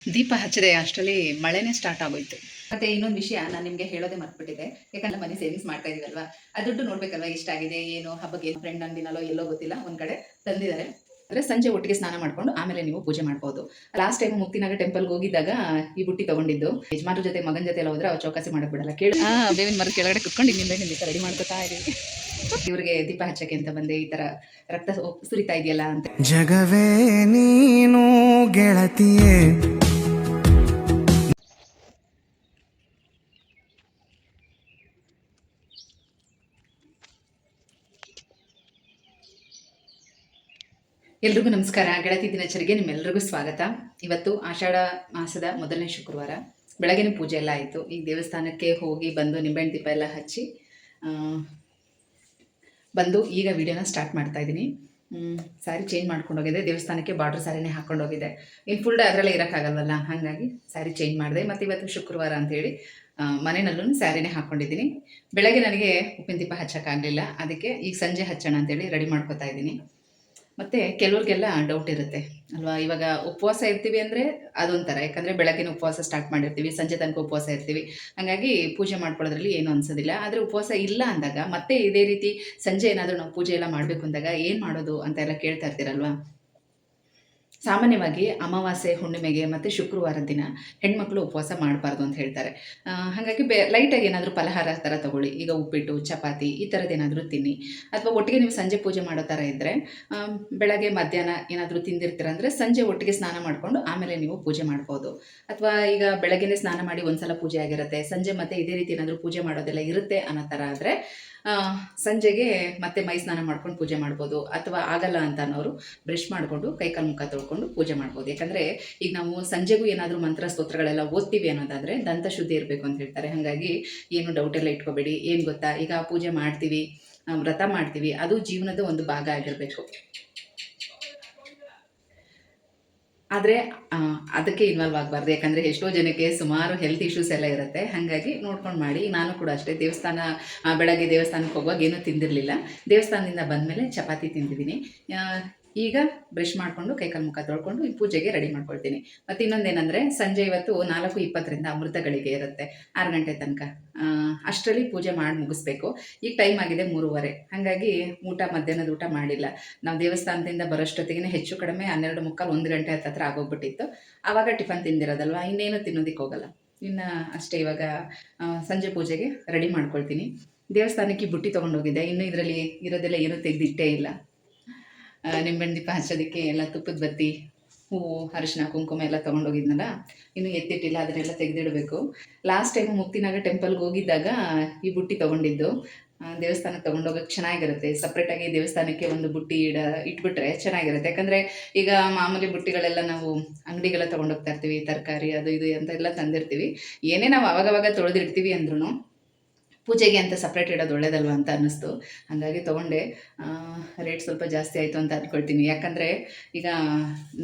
ದೀಪ ಹಚ್ಚದೆ ಅಷ್ಟರಲ್ಲಿ ಮಳೆನೇ ಸ್ಟಾರ್ಟ್ ಆಗೋಯ್ತು. ಮತ್ತೆ ಇನ್ನೊಂದು ವಿಷಯ ನಾನು ನಿಮಗೆ ಹೇಳೋದೇ ಮರ್ತ್ಬಿಟ್ಟಿದೆ. ಯಾಕಂದ್ರೆ ಮನಿ ಸೇವಿಂಗ್ಸ್ ಮಾಡ್ತಾ ಇದೀವಲ್ವಾ, ಆ ದುಡ್ಡು ನೋಡ್ಬೇಕಲ್ವಾ ಎಷ್ಟಾಗಿದೆ ಏನು, ಹಬ್ಬಕ್ಕೆ ಫ್ರೆಂಡ್ ಅಂದಿನಲ್ಲೋ ಎಲ್ಲೋ ಗೊತ್ತಿಲ್ಲ ಒಂದ್ ಕಡೆ ತಂದಿದ್ದಾರೆ. ಅಂದ್ರೆ ಸಂಜೆ ಒಟ್ಟಿಗೆ ಸ್ನಾನ ಮಾಡ್ಕೊಂಡು ಆಮೇಲೆ ನೀವು ಪೂಜೆ ಮಾಡ್ಬೋದು. ಲಾಸ್ಟ್ ಟೈಮ್ ಮುಕ್ತಿನಾಗ ಟೆಂಪಲ್ಗೆ ಹೋಗಿದ್ದಾಗ ಈ ಬುಟ್ಟಿ ತಗೊಂಡಿದ್ದು. ಯಜಮಾನ್ರ ಜೊತೆ ಮಗನ ಜೊತೆ ಎಲ್ಲ ಹೋದ್ರೆ ಅವ್ರು ಚೌಕಾಸಿ ಮಾಡಕ್ ಬಿಡಲ್ಲ. ಕೇಳಿ ಬೇವಿನ ಮರದ ಕೆಳಗಡೆ ಕುತ್ಕೊಂಡು ಇನ್ನಿಂದ ರೆಡಿ ಮಾಡ್ಕೊತಾ ಇದೀವಿ. ಇವ್ರಿಗೆ ದೀಪ ಹಚ್ಚಕ್ಕೆ ಅಂತ ಬಂದೆ. ಈ ತರ ರಕ್ತ ಸುರಿತಾ ಇದೆಯಲ್ಲ ಅಂತ. ಜಗವೇ ನೀನು ಗೆಳತಿಯೇ. ಎಲ್ರಿಗೂ ನಮಸ್ಕಾರ. ಗೆಳತಿ ದಿನಚರಿಗೆ ನಿಮ್ಮೆಲ್ಲರಿಗೂ ಸ್ವಾಗತ. ಇವತ್ತು ಆಷಾಢ ಮಾಸದ ಮೊದಲನೇ ಶುಕ್ರವಾರ. ಬೆಳಗಿನ ಪೂಜೆ ಎಲ್ಲ ಆಯಿತು. ಈಗ ದೇವಸ್ಥಾನಕ್ಕೆ ಹೋಗಿ ಬಂದು ನಿಂಬೆಹಣ್ಣು ದೀಪ ಎಲ್ಲ ಹಚ್ಚಿ ಬಂದು ಈಗ ವಿಡಿಯೋನ ಸ್ಟಾರ್ಟ್ ಮಾಡ್ತಾ ಇದ್ದೀನಿ. ಸ್ಯಾರಿ ಚೇಂಜ್ ಮಾಡ್ಕೊಂಡು ಹೋಗಿದೆ. ದೇವಸ್ಥಾನಕ್ಕೆ ಬಾರ್ಡ್ರ್ ಸ್ಯಾರಿನೇ ಹಾಕ್ಕೊಂಡು ಹೋಗಿದೆ. ಇನ್ನು ಫುಲ್ ಡೇ ಅದರಲ್ಲೇ ಇರೋಕ್ಕಾಗಲ್ವಲ್ಲ, ಹಾಗಾಗಿ ಸ್ಯಾರಿ ಚೇಂಜ್ ಮಾಡಿದೆ. ಮತ್ತು ಇವತ್ತು ಶುಕ್ರವಾರ ಅಂತೇಳಿ ಮನೆಯಲ್ಲೂ ಸ್ಯಾರಿನೇ ಹಾಕ್ಕೊಂಡಿದ್ದೀನಿ. ಬೆಳಗ್ಗೆ ನನಗೆ ಉಪ್ಪಿನ ದೀಪ ಹಚ್ಚೋಕ್ಕಾಗಲಿಲ್ಲ, ಅದಕ್ಕೆ ಈಗ ಸಂಜೆ ಹಚ್ಚೋಣ ಅಂತೇಳಿ ರೆಡಿ ಮಾಡ್ಕೊತಾ ಇದ್ದೀನಿ. ಮತ್ತು ಕೆಲವ್ರಿಗೆಲ್ಲ ಡೌಟ್ ಇರುತ್ತೆ ಅಲ್ವಾ, ಇವಾಗ ಉಪವಾಸ ಇರ್ತೀವಿ ಅಂದರೆ ಅದೊಂಥರ. ಯಾಕಂದರೆ ಬೆಳಗ್ಗಿನ ಉಪವಾಸ ಸ್ಟಾರ್ಟ್ ಮಾಡಿರ್ತೀವಿ, ಸಂಜೆ ತನಕ ಉಪವಾಸ ಇರ್ತೀವಿ, ಹಾಗಾಗಿ ಪೂಜೆ ಮಾಡ್ಕೊಳ್ಳೋದ್ರಲ್ಲಿ ಏನೂ ಅನ್ಸೋದಿಲ್ಲ. ಆದರೆ ಉಪವಾಸ ಇಲ್ಲ ಅಂದಾಗ ಮತ್ತೆ ಇದೇ ರೀತಿ ಸಂಜೆ ಏನಾದರೂ ನಾವು ಪೂಜೆ ಎಲ್ಲ ಮಾಡಬೇಕು ಅಂದಾಗ ಏನು ಮಾಡೋದು ಅಂತ ಎಲ್ಲ ಕೇಳ್ತಾ ಇರ್ತೀರಲ್ವ. ಸಾಮಾನ್ಯವಾಗಿ ಅಮಾವಾಸ್ಯೆ, ಹುಣ್ಣಿಮೆಗೆ ಮತ್ತು ಶುಕ್ರವಾರದ ದಿನ ಹೆಣ್ಮಕ್ಳು ಉಪವಾಸ ಮಾಡಬಾರ್ದು ಅಂತ ಹೇಳ್ತಾರೆ. ಹಾಗಾಗಿ ಲೈಟಾಗಿ ಏನಾದರೂ ಫಲಹಾರ ಥರ ತೊಗೊಳ್ಳಿ. ಈಗ ಉಪ್ಪಿಟ್ಟು, ಚಪಾತಿ ಈ ಥರದ್ದು ಏನಾದರೂ ತಿನ್ನಿ. ಅಥವಾ ಒಟ್ಟಿಗೆ ನೀವು ಸಂಜೆ ಪೂಜೆ ಮಾಡೋ ಥರ ಇದ್ದರೆ ಬೆಳಗ್ಗೆ ಮಧ್ಯಾಹ್ನ ಏನಾದರೂ ತಿಂದಿರ್ತೀರ ಅಂದರೆ ಸಂಜೆ ಒಟ್ಟಿಗೆ ಸ್ನಾನ ಮಾಡಿಕೊಂಡು ಆಮೇಲೆ ನೀವು ಪೂಜೆ ಮಾಡ್ಬೋದು. ಅಥವಾ ಈಗ ಬೆಳಗ್ಗೆನೇ ಸ್ನಾನ ಮಾಡಿ ಒಂದ್ಸಲ ಪೂಜೆ ಆಗಿರುತ್ತೆ, ಸಂಜೆ ಮತ್ತೆ ಇದೇ ರೀತಿ ಏನಾದರೂ ಪೂಜೆ ಮಾಡೋದೆಲ್ಲ ಇರುತ್ತೆ ಅನ್ನೋ ಥರ ಆದರೆ ಸಂಜೆಗೆ ಮತ್ತೆ ಮೈ ಸ್ನಾನ ಮಾಡ್ಕೊಂಡು ಪೂಜೆ ಮಾಡ್ಬೋದು. ಅಥವಾ ಆಗಲ್ಲ ಅಂತ ಅನ್ನೋರು ಬ್ರಷ್ ಮಾಡಿಕೊಂಡು ಕೈಕಾಲು ಮುಖ ತೊಳ್ಕೊಂಡು ಪೂಜೆ ಮಾಡ್ಬೋದು. ಯಾಕಂದರೆ ಈಗ ನಾವು ಸಂಜೆಗೂ ಏನಾದರೂ ಮಂತ್ರ ಸ್ತೋತ್ರಗಳೆಲ್ಲ ಓದ್ತೀವಿ ಅನ್ನೋದಾದರೆ ದಂತ ಶುದ್ಧಿ ಇರಬೇಕು ಅಂತ ಹೇಳ್ತಾರೆ. ಹಾಗಾಗಿ ಏನು ಡೌಟ್ ಎಲ್ಲ ಇಟ್ಕೋಬೇಡಿ. ಏನು ಗೊತ್ತಾ, ಈಗ ಪೂಜೆ ಮಾಡ್ತೀವಿ, ವ್ರತ ಮಾಡ್ತೀವಿ, ಅದು ಜೀವನದ ಒಂದು ಭಾಗ ಆಗಿರಬೇಕು. ಆದರೆ ಅದಕ್ಕೆ ಇನ್ವಾಲ್ವ್ ಆಗಬಾರ್ದು. ಯಾಕಂದರೆ ಎಷ್ಟೋ ಜನಕ್ಕೆ ಸುಮಾರು ಹೆಲ್ತ್ ಇಶ್ಯೂಸ್ ಎಲ್ಲ ಇರುತ್ತೆ. ಹಾಗಾಗಿ ನೋಡ್ಕೊಂಡು ಮಾಡಿ. ನಾನು ಕೂಡ ಅಷ್ಟೇ, ಬೆಳಗ್ಗೆ ದೇವಸ್ಥಾನಕ್ಕೆ ಹೋಗುವಾಗ ಏನೂ ತಿಂದಿರಲಿಲ್ಲ. ದೇವಸ್ಥಾನದಿಂದ ಬಂದಮೇಲೆ ಚಪಾತಿ ತಿಂದಿದ್ದೀನಿ. ಈಗ ಬ್ರಷ್ ಮಾಡಿಕೊಂಡು ಕೈಕಾಲು ಮುಖ ತೊಳ್ಕೊಂಡು ಈ ಪೂಜೆಗೆ ರೆಡಿ ಮಾಡ್ಕೊಳ್ತೀನಿ. ಮತ್ತು ಇನ್ನೊಂದೇನೆಂದರೆ ಸಂಜೆ ಇವತ್ತು 4:20ರಿಂದ ಅಮೃತಗಳಿಗೆ ಇರುತ್ತೆ, 6 ಗಂಟೆ ತನಕ. ಅಷ್ಟರಲ್ಲಿ ಪೂಜೆ ಮಾಡಿ ಮುಗಿಸ್ಬೇಕು. ಈಗ ಟೈಮ್ ಆಗಿದೆ 3:30. ಹಾಗಾಗಿ ಮಧ್ಯಾಹ್ನದ ಊಟ ಮಾಡಿಲ್ಲ. ನಾವು ದೇವಸ್ಥಾನದಿಂದ ಬರೋಷ್ಟೊತ್ತಿಗೆ ಹೆಚ್ಚು ಕಡಿಮೆ 12:45, 1 ಗಂಟೆ ಹತ್ತಿರ ಆಗೋಗ್ಬಿಟ್ಟಿತ್ತು. ಆವಾಗ ಟಿಫನ್ ತಿಂದಿರೋದಲ್ವ, ಇನ್ನೇನು ತಿನ್ನೋದಕ್ಕೆ ಹೋಗಲ್ಲ. ಇನ್ನು ಅಷ್ಟೇ. ಇವಾಗ ಸಂಜೆ ಪೂಜೆಗೆ ರೆಡಿ ಮಾಡ್ಕೊಳ್ತೀನಿ. ದೇವಸ್ಥಾನಕ್ಕೆ ಬುಟ್ಟಿ ತೊಗೊಂಡೋಗಿದ್ದೆ. ಇನ್ನೂ ಇದರಲ್ಲಿ ಇರೋದೆಲ್ಲ ಏನೂ ತೆಗೆದಿಟ್ಟೇ ಇಲ್ಲ. ನಿಂಬೆಹಣ್ಣು ದೀಪ ಹಚ್ಚೋದಕ್ಕೆ ಎಲ್ಲ ತುಪ್ಪದ ಬತ್ತಿ, ಹೂವು, ಅರಿಶಿನ, ಕುಂಕುಮ ಎಲ್ಲ ತೊಗೊಂಡೋಗಿದ್ನಲ್ಲ, ಇನ್ನೂ ಎತ್ತಿಟ್ಟಿಲ್ಲ. ಅದನ್ನೆಲ್ಲ ತೆಗೆದಿಡಬೇಕು. ಲಾಸ್ಟ್ ಟೈಮು ಮುಕ್ತಿನಾಗ ಟೆಂಪಲ್ಗೆ ಹೋಗಿದ್ದಾಗ ಈ ಬುಟ್ಟಿ ತೊಗೊಂಡಿದ್ದು. ದೇವಸ್ಥಾನಕ್ಕೆ ತೊಗೊಂಡೋಗಕ್ಕೆ ಚೆನ್ನಾಗಿರುತ್ತೆ. ಸಪ್ರೇಟಾಗಿ ದೇವಸ್ಥಾನಕ್ಕೆ ಒಂದು ಬುಟ್ಟಿ ಇಟ್ಬಿಟ್ರೆ ಚೆನ್ನಾಗಿರುತ್ತೆ. ಯಾಕಂದರೆ ಈಗ ಮಾಮೂಲಿ ಬುಟ್ಟಿಗಳೆಲ್ಲ ನಾವು ಅಂಗಡಿಗೆಲ್ಲ ತೊಗೊಂಡೋಗ್ತಾ ಇರ್ತೀವಿ, ತರಕಾರಿ ಅದು ಇದು ಅಂತೆಲ್ಲ ತಂದಿರ್ತೀವಿ. ಏನೇ ನಾವು ಅವಾಗವಾಗ ತೊಳೆದಿಡ್ತೀವಿ ಅಂದ್ರೂ ಪೂಜೆಗೆ ಅಂತ ಸಪ್ರೇಟ್ ಇಡೋದು ಒಳ್ಳೇದಲ್ವ ಅಂತ ಅನ್ನಿಸ್ತು. ಹಾಗಾಗಿ ತೊಗೊಂಡೆ. ರೇಟ್ ಸ್ವಲ್ಪ ಜಾಸ್ತಿ ಆಯಿತು ಅಂತ ಅಂದ್ಕೊಳ್ತೀನಿ. ಯಾಕಂದರೆ ಈಗ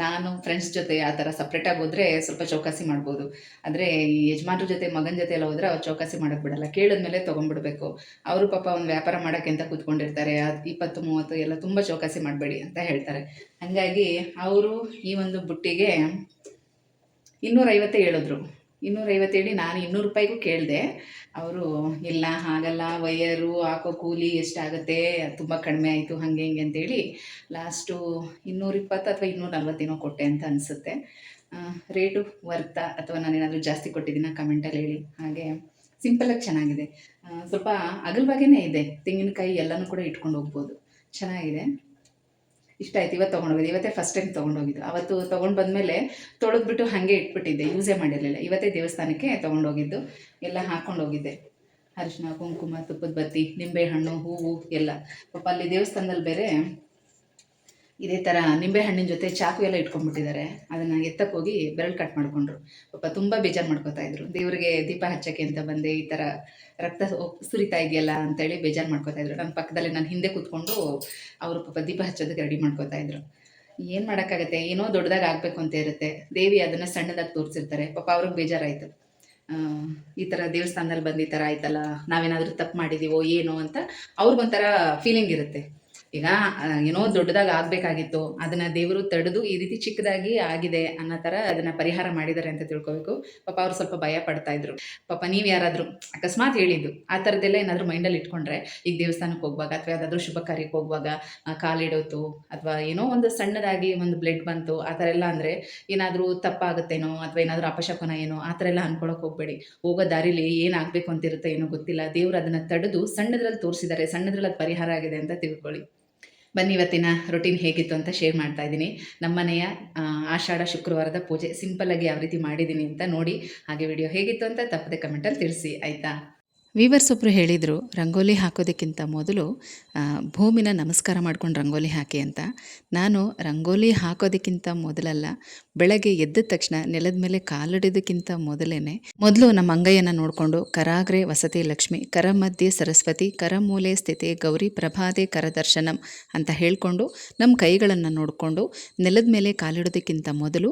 ನಾನು ಫ್ರೆಂಡ್ಸ್ ಜೊತೆ ಆ ಥರ ಸಪ್ರೇಟಾಗಿ ಹೋದರೆ ಸ್ವಲ್ಪ ಚೌಕಾಸಿ ಮಾಡ್ಬೋದು. ಆದರೆ ಈ ಯಜಮಾನ್ರ ಜೊತೆ ಮಗನ ಜೊತೆ ಎಲ್ಲ ಹೋದರೆ ಅವ್ರು ಚೌಕಾಸಿ ಮಾಡೋಕ್ಕೆ ಬಿಡಲ್ಲ. ಕೇಳಿದ್ಮೇಲೆ ತೊಗೊಂಡ್ಬಿಡ್ಬೇಕು. ಅವರು ಪಾಪ ಒಂದು ವ್ಯಾಪಾರ ಮಾಡೋಕ್ಕೆ ಅಂತ ಕೂತ್ಕೊಂಡಿರ್ತಾರೆ. 20-30 ಎಲ್ಲ ತುಂಬ ಚೌಕಾಸಿ ಮಾಡಬೇಡಿ ಅಂತ ಹೇಳ್ತಾರೆ. ಹಾಗಾಗಿ ಅವರು ಈ ಒಂದು ಬುಟ್ಟಿಗೆ 250 ಹೇಳಿದ್ರು. 250 ಹೇಳಿ ನಾನು 200 ರೂಪಾಯಿಗೂ ಕೇಳಿದೆ. ಅವರು ಇಲ್ಲ ಆಗಲ್ಲ, ವೈಯರು ಹಾಕೋ ಕೂಲಿ ಎಷ್ಟಾಗುತ್ತೆ, ತುಂಬ ಕಡಿಮೆ ಆಯಿತು, ಹಾಗೆ ಹಿಂಗೆ ಅಂತೇಳಿ ಲಾಸ್ಟು 220 ಅಥವಾ 240 ಕೊಟ್ಟೆ ಅಂತ ಅನಿಸುತ್ತೆ. ರೇಟು ವರ್ತಾ ಅಥವಾ ನಾನೇನಾದರೂ ಜಾಸ್ತಿ ಕೊಟ್ಟಿದ್ದೀನ ಕಮೆಂಟಲ್ಲಿ ಹೇಳಿ. ಹಾಗೆ ಸಿಂಪಲಾಗಿ ಚೆನ್ನಾಗಿದೆ. ಸ್ವಲ್ಪ ಅಗಲವಾಗೇ ಇದೆ. ತೆಂಗಿನಕಾಯಿ ಎಲ್ಲನೂ ಕೂಡ ಇಟ್ಕೊಂಡು ಹೋಗ್ಬೋದು. ಚೆನ್ನಾಗಿದೆ, ಇಷ್ಟ ಆಯ್ತು. ಇವತ್ತು ತೊಗೊಂಡೋಗಿದ್ದೆ. ಇವತ್ತೇ ಫಸ್ಟ್ ಟೈಮ್ ತೊಗೊಂಡೋಗಿದ್ದು. ಅವತ್ತು ತೊಗೊಂಡು ಬಂದಮೇಲೆ ತೊಳೆದ್ಬಿಟ್ಟು ಹಾಗೆ ಇಟ್ಬಿಟ್ಟಿದ್ದೆ, ಯೂಸೇ ಮಾಡಿರಲಿಲ್ಲ. ಇವತ್ತೇ ದೇವಸ್ಥಾನಕ್ಕೆ ತೊಗೊಂಡೋಗಿದ್ದು. ಎಲ್ಲ ಹಾಕ್ಕೊಂಡೋಗಿದ್ದೆ. ಅರಿಶಿನ, ಕುಂಕುಮ, ತುಪ್ಪದ ಬತ್ತಿ, ನಿಂಬೆಹಣ್ಣು, ಹೂವು ಎಲ್ಲ. ಪಾಪ ಅಲ್ಲಿ ದೇವಸ್ಥಾನದಲ್ಲಿ ಬೇರೆ ಇದೇ ಥರ ನಿಂಬೆಹಣ್ಣಿನ ಜೊತೆ ಚಾಕು ಎಲ್ಲ ಇಟ್ಕೊಂಡ್ಬಿಟ್ಟಿದ್ದಾರೆ. ಅದನ್ನು ಎತ್ತಕ್ಕೆ ಹೋಗಿ ಬೆರಳು ಕಟ್ ಮಾಡಿಕೊಂಡ್ರು. ಪಾಪ ತುಂಬ ಬೇಜಾರು ಮಾಡ್ಕೋತಾಯಿದ್ರು. ದೇವರಿಗೆ ದೀಪ ಹಚ್ಚೋಕ್ಕೆ ಅಂತ ಬಂದೆ, ಈ ಥರ ರಕ್ತ ಸುರಿತಾ ಇದೆಯಲ್ಲ ಅಂತೇಳಿ ಬೇಜಾರು ಮಾಡ್ಕೋತಾಯಿದ್ರು. ನನ್ನ ಪಕ್ಕದಲ್ಲಿ ನಾನು ಹಿಂದೆ ಕೂತ್ಕೊಂಡು ಅವರು ಪಾಪ ದೀಪ ಹಚ್ಚೋದಕ್ಕೆ ರೆಡಿ ಮಾಡ್ಕೋತಾಯಿದ್ರು. ಏನು ಮಾಡೋಕ್ಕಾಗತ್ತೆ, ಏನೋ ದೊಡ್ಡದಾಗಿ ಆಗಬೇಕು ಅಂತ ಇರುತ್ತೆ. ದೇವಿ ಅದನ್ನು ಸಣ್ಣದಾಗಿ ತೋರಿಸಿರ್ತಾರೆ. ಪಾಪ ಅವ್ರಿಗೆ ಬೇಜಾರಾಯಿತು. ಈ ಥರ ದೇವಸ್ಥಾನದಲ್ಲಿ ಬಂದು ಈ ಥರ ಆಯ್ತಲ್ಲ, ನಾವೇನಾದರೂ ತಪ್ಪು ಮಾಡಿದ್ದೀವೋ ಏನೋ ಅಂತ ಅವ್ರಿಗೊಂಥರ ಫೀಲಿಂಗ್ ಇರುತ್ತೆ. ಈಗ ಏನೋ ದೊಡ್ಡದಾಗಿ ಆಗಬೇಕಾಗಿತ್ತು, ಅದನ್ನು ದೇವರು ತಡೆದು ಈ ರೀತಿ ಚಿಕ್ಕದಾಗಿ ಆಗಿದೆ ಅನ್ನೋ ಥರ ಅದನ್ನು ಪರಿಹಾರ ಮಾಡಿದ್ದಾರೆ ಅಂತ ತಿಳ್ಕೊಬೇಕು. ಪಾಪ ಅವ್ರು ಸ್ವಲ್ಪ ಭಯ ಪಡ್ತಾಯಿದ್ರು. ಪಾಪ ನೀವು ಯಾರಾದರೂ ಅಕಸ್ಮಾತ್ ಹೇಳಿದ್ದು ಆ ಥರದ್ದೆಲ್ಲ ಏನಾದರೂ ಮೈಂಡಲ್ಲಿ ಇಟ್ಕೊಂಡ್ರೆ, ಈಗ ದೇವಸ್ಥಾನಕ್ಕೆ ಹೋಗುವಾಗ ಅಥವಾ ಯಾವುದಾದ್ರೂ ಶುಭ ಕಾರ್ಯಕ್ಕೆ ಹೋಗುವಾಗ ಕಾಲಿಡೋತು ಅಥವಾ ಏನೋ ಒಂದು ಸಣ್ಣದಾಗಿ ಒಂದು ಬ್ಲಡ್ ಬಂತು ಆ ಥರ ಎಲ್ಲ ಅಂದರೆ ಏನಾದರೂ ತಪ್ಪಾಗುತ್ತೇನೋ ಅಥವಾ ಏನಾದರೂ ಅಪಶಕುನ ಏನೋ ಆ ಥರ ಎಲ್ಲ ಅಂದ್ಕೊಳಕ್ಕೆ ಹೋಗಬೇಡಿ. ಹೋಗೋ ದಾರಿಲಿ ಏನಾಗಬೇಕು ಅಂತಿರುತ್ತೆ ಏನೋ ಗೊತ್ತಿಲ್ಲ. ದೇವರು ಅದನ್ನು ತಡೆದು ಸಣ್ಣದ್ರಲ್ಲಿ ತೋರಿಸಿದ್ದಾರೆ, ಸಣ್ಣದ್ರಲ್ಲಿ ಅದು ಪರಿಹಾರ ಆಗಿದೆ ಅಂತ ತಿಳ್ಕೊಳ್ಳಿ. ಬನ್ನಿ ಇವತ್ತಿನ ರೊಟೀನ್ ಹೇಗಿತ್ತು ಅಂತ ಶೇರ್ ಮಾಡ್ತಾ ಇದ್ದೀನಿ. ನಮ್ಮನೆಯ ಆಷಾಢ ಶುಕ್ರವಾರದ ಪೂಜೆ ಸಿಂಪಲ್ಲಾಗಿ ಯಾವ ರೀತಿ ಮಾಡಿದ್ದೀನಿ ಅಂತ ನೋಡಿ. ಹಾಗೆ ವಿಡಿಯೋ ಹೇಗಿತ್ತು ಅಂತ ತಪ್ಪದೆ ಕಮೆಂಟಲ್ಲಿ ತಿಳಿಸಿ ಆಯಿತಾ. ವೀವರ್ಸ್ ಒಬ್ಬರು ಹೇಳಿದರು, ರಂಗೋಲಿ ಹಾಕೋದಕ್ಕಿಂತ ಮೊದಲು ಭೂಮಿನ ನಮಸ್ಕಾರ ಮಾಡ್ಕೊಂಡು ರಂಗೋಲಿ ಹಾಕಿ ಅಂತ. ನಾನು ರಂಗೋಲಿ ಹಾಕೋದಕ್ಕಿಂತ ಮೊದಲಲ್ಲ, ಬೆಳಗ್ಗೆ ಎದ್ದ ತಕ್ಷಣ ನೆಲದ ಮೇಲೆ ಕಾಲಿಡೋದಕ್ಕಿಂತ ಮೊದಲು ನಮ್ಮ ಅಂಗೈಯನ್ನು ನೋಡಿಕೊಂಡು ಕರಾಗ್ರೆ ವಸತಿ ಲಕ್ಷ್ಮಿ, ಕರ ಮಧ್ಯೆ ಸರಸ್ವತಿ, ಕರಮೂಲೆ ಸ್ಥಿತೆ ಗೌರಿ ಪ್ರಭಾದೆ ಕರದರ್ಶನಂ ಅಂತ ಹೇಳಿಕೊಂಡು ನಮ್ಮ ಕೈಗಳನ್ನು ನೋಡಿಕೊಂಡು ನೆಲದ ಮೇಲೆ ಕಾಲಿಡೋದಕ್ಕಿಂತ ಮೊದಲು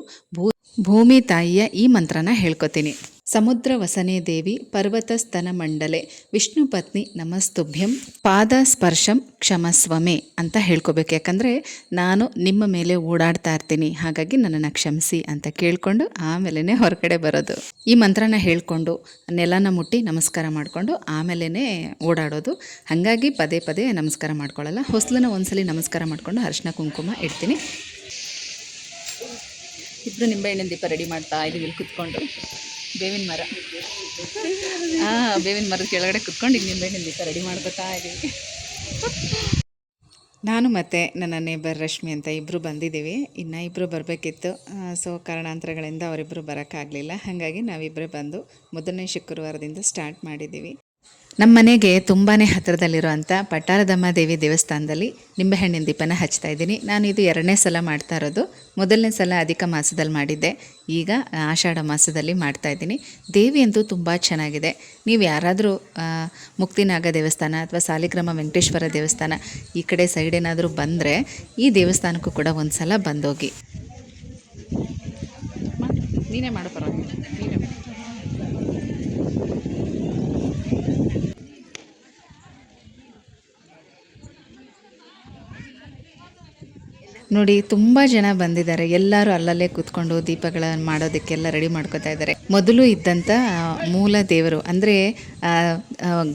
ಭೂಮಿ ತಾಯಿಯ ಈ ಮಂತ್ರನ ಹೇಳ್ಕೊತೀನಿ. ಸಮುದ್ರ ವಸನೆ ದೇವಿ ಪರ್ವತ ಸ್ತನ ಮಂಡಲೆ ವಿಷ್ಣು ಪತ್ನಿ ನಮಸ್ತುಭ್ಯಂ ಪಾದ ಸ್ಪರ್ಶಂ ಕ್ಷಮಸ್ವಮೆ ಅಂತ ಹೇಳ್ಕೊಬೇಕು. ಯಾಕಂದರೆ ನಾನು ನಿಮ್ಮ ಮೇಲೆ ಓಡಾಡ್ತಾ ಇರ್ತೀನಿ, ಹಾಗಾಗಿ ನನ್ನನ್ನು ಕ್ಷಮಿಸಿ ಅಂತ ಕೇಳಿಕೊಂಡು ಆಮೇಲೆ ಹೊರಗಡೆ ಬರೋದು. ಈ ಮಂತ್ರನ ಹೇಳ್ಕೊಂಡು ನೆಲನ ಮುಟ್ಟಿ ನಮಸ್ಕಾರ ಮಾಡಿಕೊಂಡು ಆಮೇಲೆ ಓಡಾಡೋದು. ಹಾಗಾಗಿ ಪದೇ ಪದೇ ನಮಸ್ಕಾರ ಮಾಡ್ಕೊಳ್ಳಲ್ಲ. ಹೊಸಲನ್ನ ಒಂದ್ಸಲಿ ನಮಸ್ಕಾರ ಮಾಡಿಕೊಂಡು ಅರಿಶಿನ ಕುಂಕುಮ ಇಡ್ತೀನಿ. ಇಬ್ಬರು ನಿಂಬೆಹಣ್ಣಿನ ದೀಪ ರೆಡಿ ಮಾಡ್ತಾ ಇದ್ದೀವಿ ಇಲ್ಲಿ ಕುತ್ಕೊಂಡು. ಬೇವಿನ ಮರ, ಬೇವಿನ ಮರದ ಕೆಳಗಡೆ ಕುತ್ಕೊಂಡು ಈಗ ನಿಂಬೆಹಣ್ಣಿನ ದೀಪ ರೆಡಿ ಮಾಡ್ಕೊತಾ ಇದ್ದೀವಿ. ನಾನು ಮತ್ತು ನನ್ನ ನೇಬರ್ ರಶ್ಮಿ ಅಂತ ಇಬ್ಬರು ಬಂದಿದ್ದೀವಿ. ಇನ್ನು ಇಬ್ಬರು ಬರಬೇಕಿತ್ತು. ಸೊ ಕಾರಣಾಂತರಗಳಿಂದ ಅವರಿಬ್ಬರು ಬರೋಕ್ಕಾಗಲಿಲ್ಲ. ಹಾಗಾಗಿ ನಾವಿಬ್ಬರೇ ಬಂದು ಮೊದಲನೇ ಶುಕ್ರವಾರದಿಂದ ಸ್ಟಾರ್ಟ್ ಮಾಡಿದ್ದೀವಿ. ನಮ್ಮ ಮನೆಗೆ ತುಂಬಾ ಹತ್ತಿರದಲ್ಲಿರುವಂಥ ಪಟ್ಟಾರದಮ್ಮ ದೇವಿ ದೇವಸ್ಥಾನದಲ್ಲಿ ನಿಂಬೆಹಣ್ಣಿನ ದೀಪನ ಹಚ್ತಾ ಇದ್ದೀನಿ. ನಾನು ಇದು 2ನೇ ಸಲ ಮಾಡ್ತಾ ಇರೋದು. ಮೊದಲನೇ ಸಲ ಅಧಿಕ ಮಾಸದಲ್ಲಿ ಮಾಡಿದ್ದೆ, ಈಗ ಆಷಾಢ ಮಾಸದಲ್ಲಿ ಮಾಡ್ತಾಯಿದ್ದೀನಿ. ದೇವಿ ಅಂತೂ ತುಂಬ ಚೆನ್ನಾಗಿದೆ. ನೀವು ಯಾರಾದರೂ ಮುಕ್ತಿನಾಗ ದೇವಸ್ಥಾನ ಅಥವಾ ಸಾಲಿಗ್ರಾಮ ವೆಂಕಟೇಶ್ವರ ದೇವಸ್ಥಾನ ಈ ಕಡೆ ಸೈಡ್ ಏನಾದರೂ ಬಂದರೆ ಈ ದೇವಸ್ಥಾನಕ್ಕೂ ಕೂಡ ಒಂದು ಸಲ ಬಂದೋಗಿ. ನೀನೇ ಮಾಡೋ ಪರವಾಗಿಲ್ಲ, ನೀನೇ ನೋಡಿ. ತುಂಬ ಜನ ಬಂದಿದ್ದಾರೆ. ಎಲ್ಲರೂ ಅಲ್ಲಲ್ಲೇ ಕೂತ್ಕೊಂಡು ದೀಪಗಳನ್ನು ಮಾಡೋದಕ್ಕೆಲ್ಲ ರೆಡಿ ಮಾಡ್ಕೋತಾ ಇದ್ದಾರೆ. ಮೊದಲು ಇದ್ದಂಥ ಮೂಲ ದೇವರು ಅಂದರೆ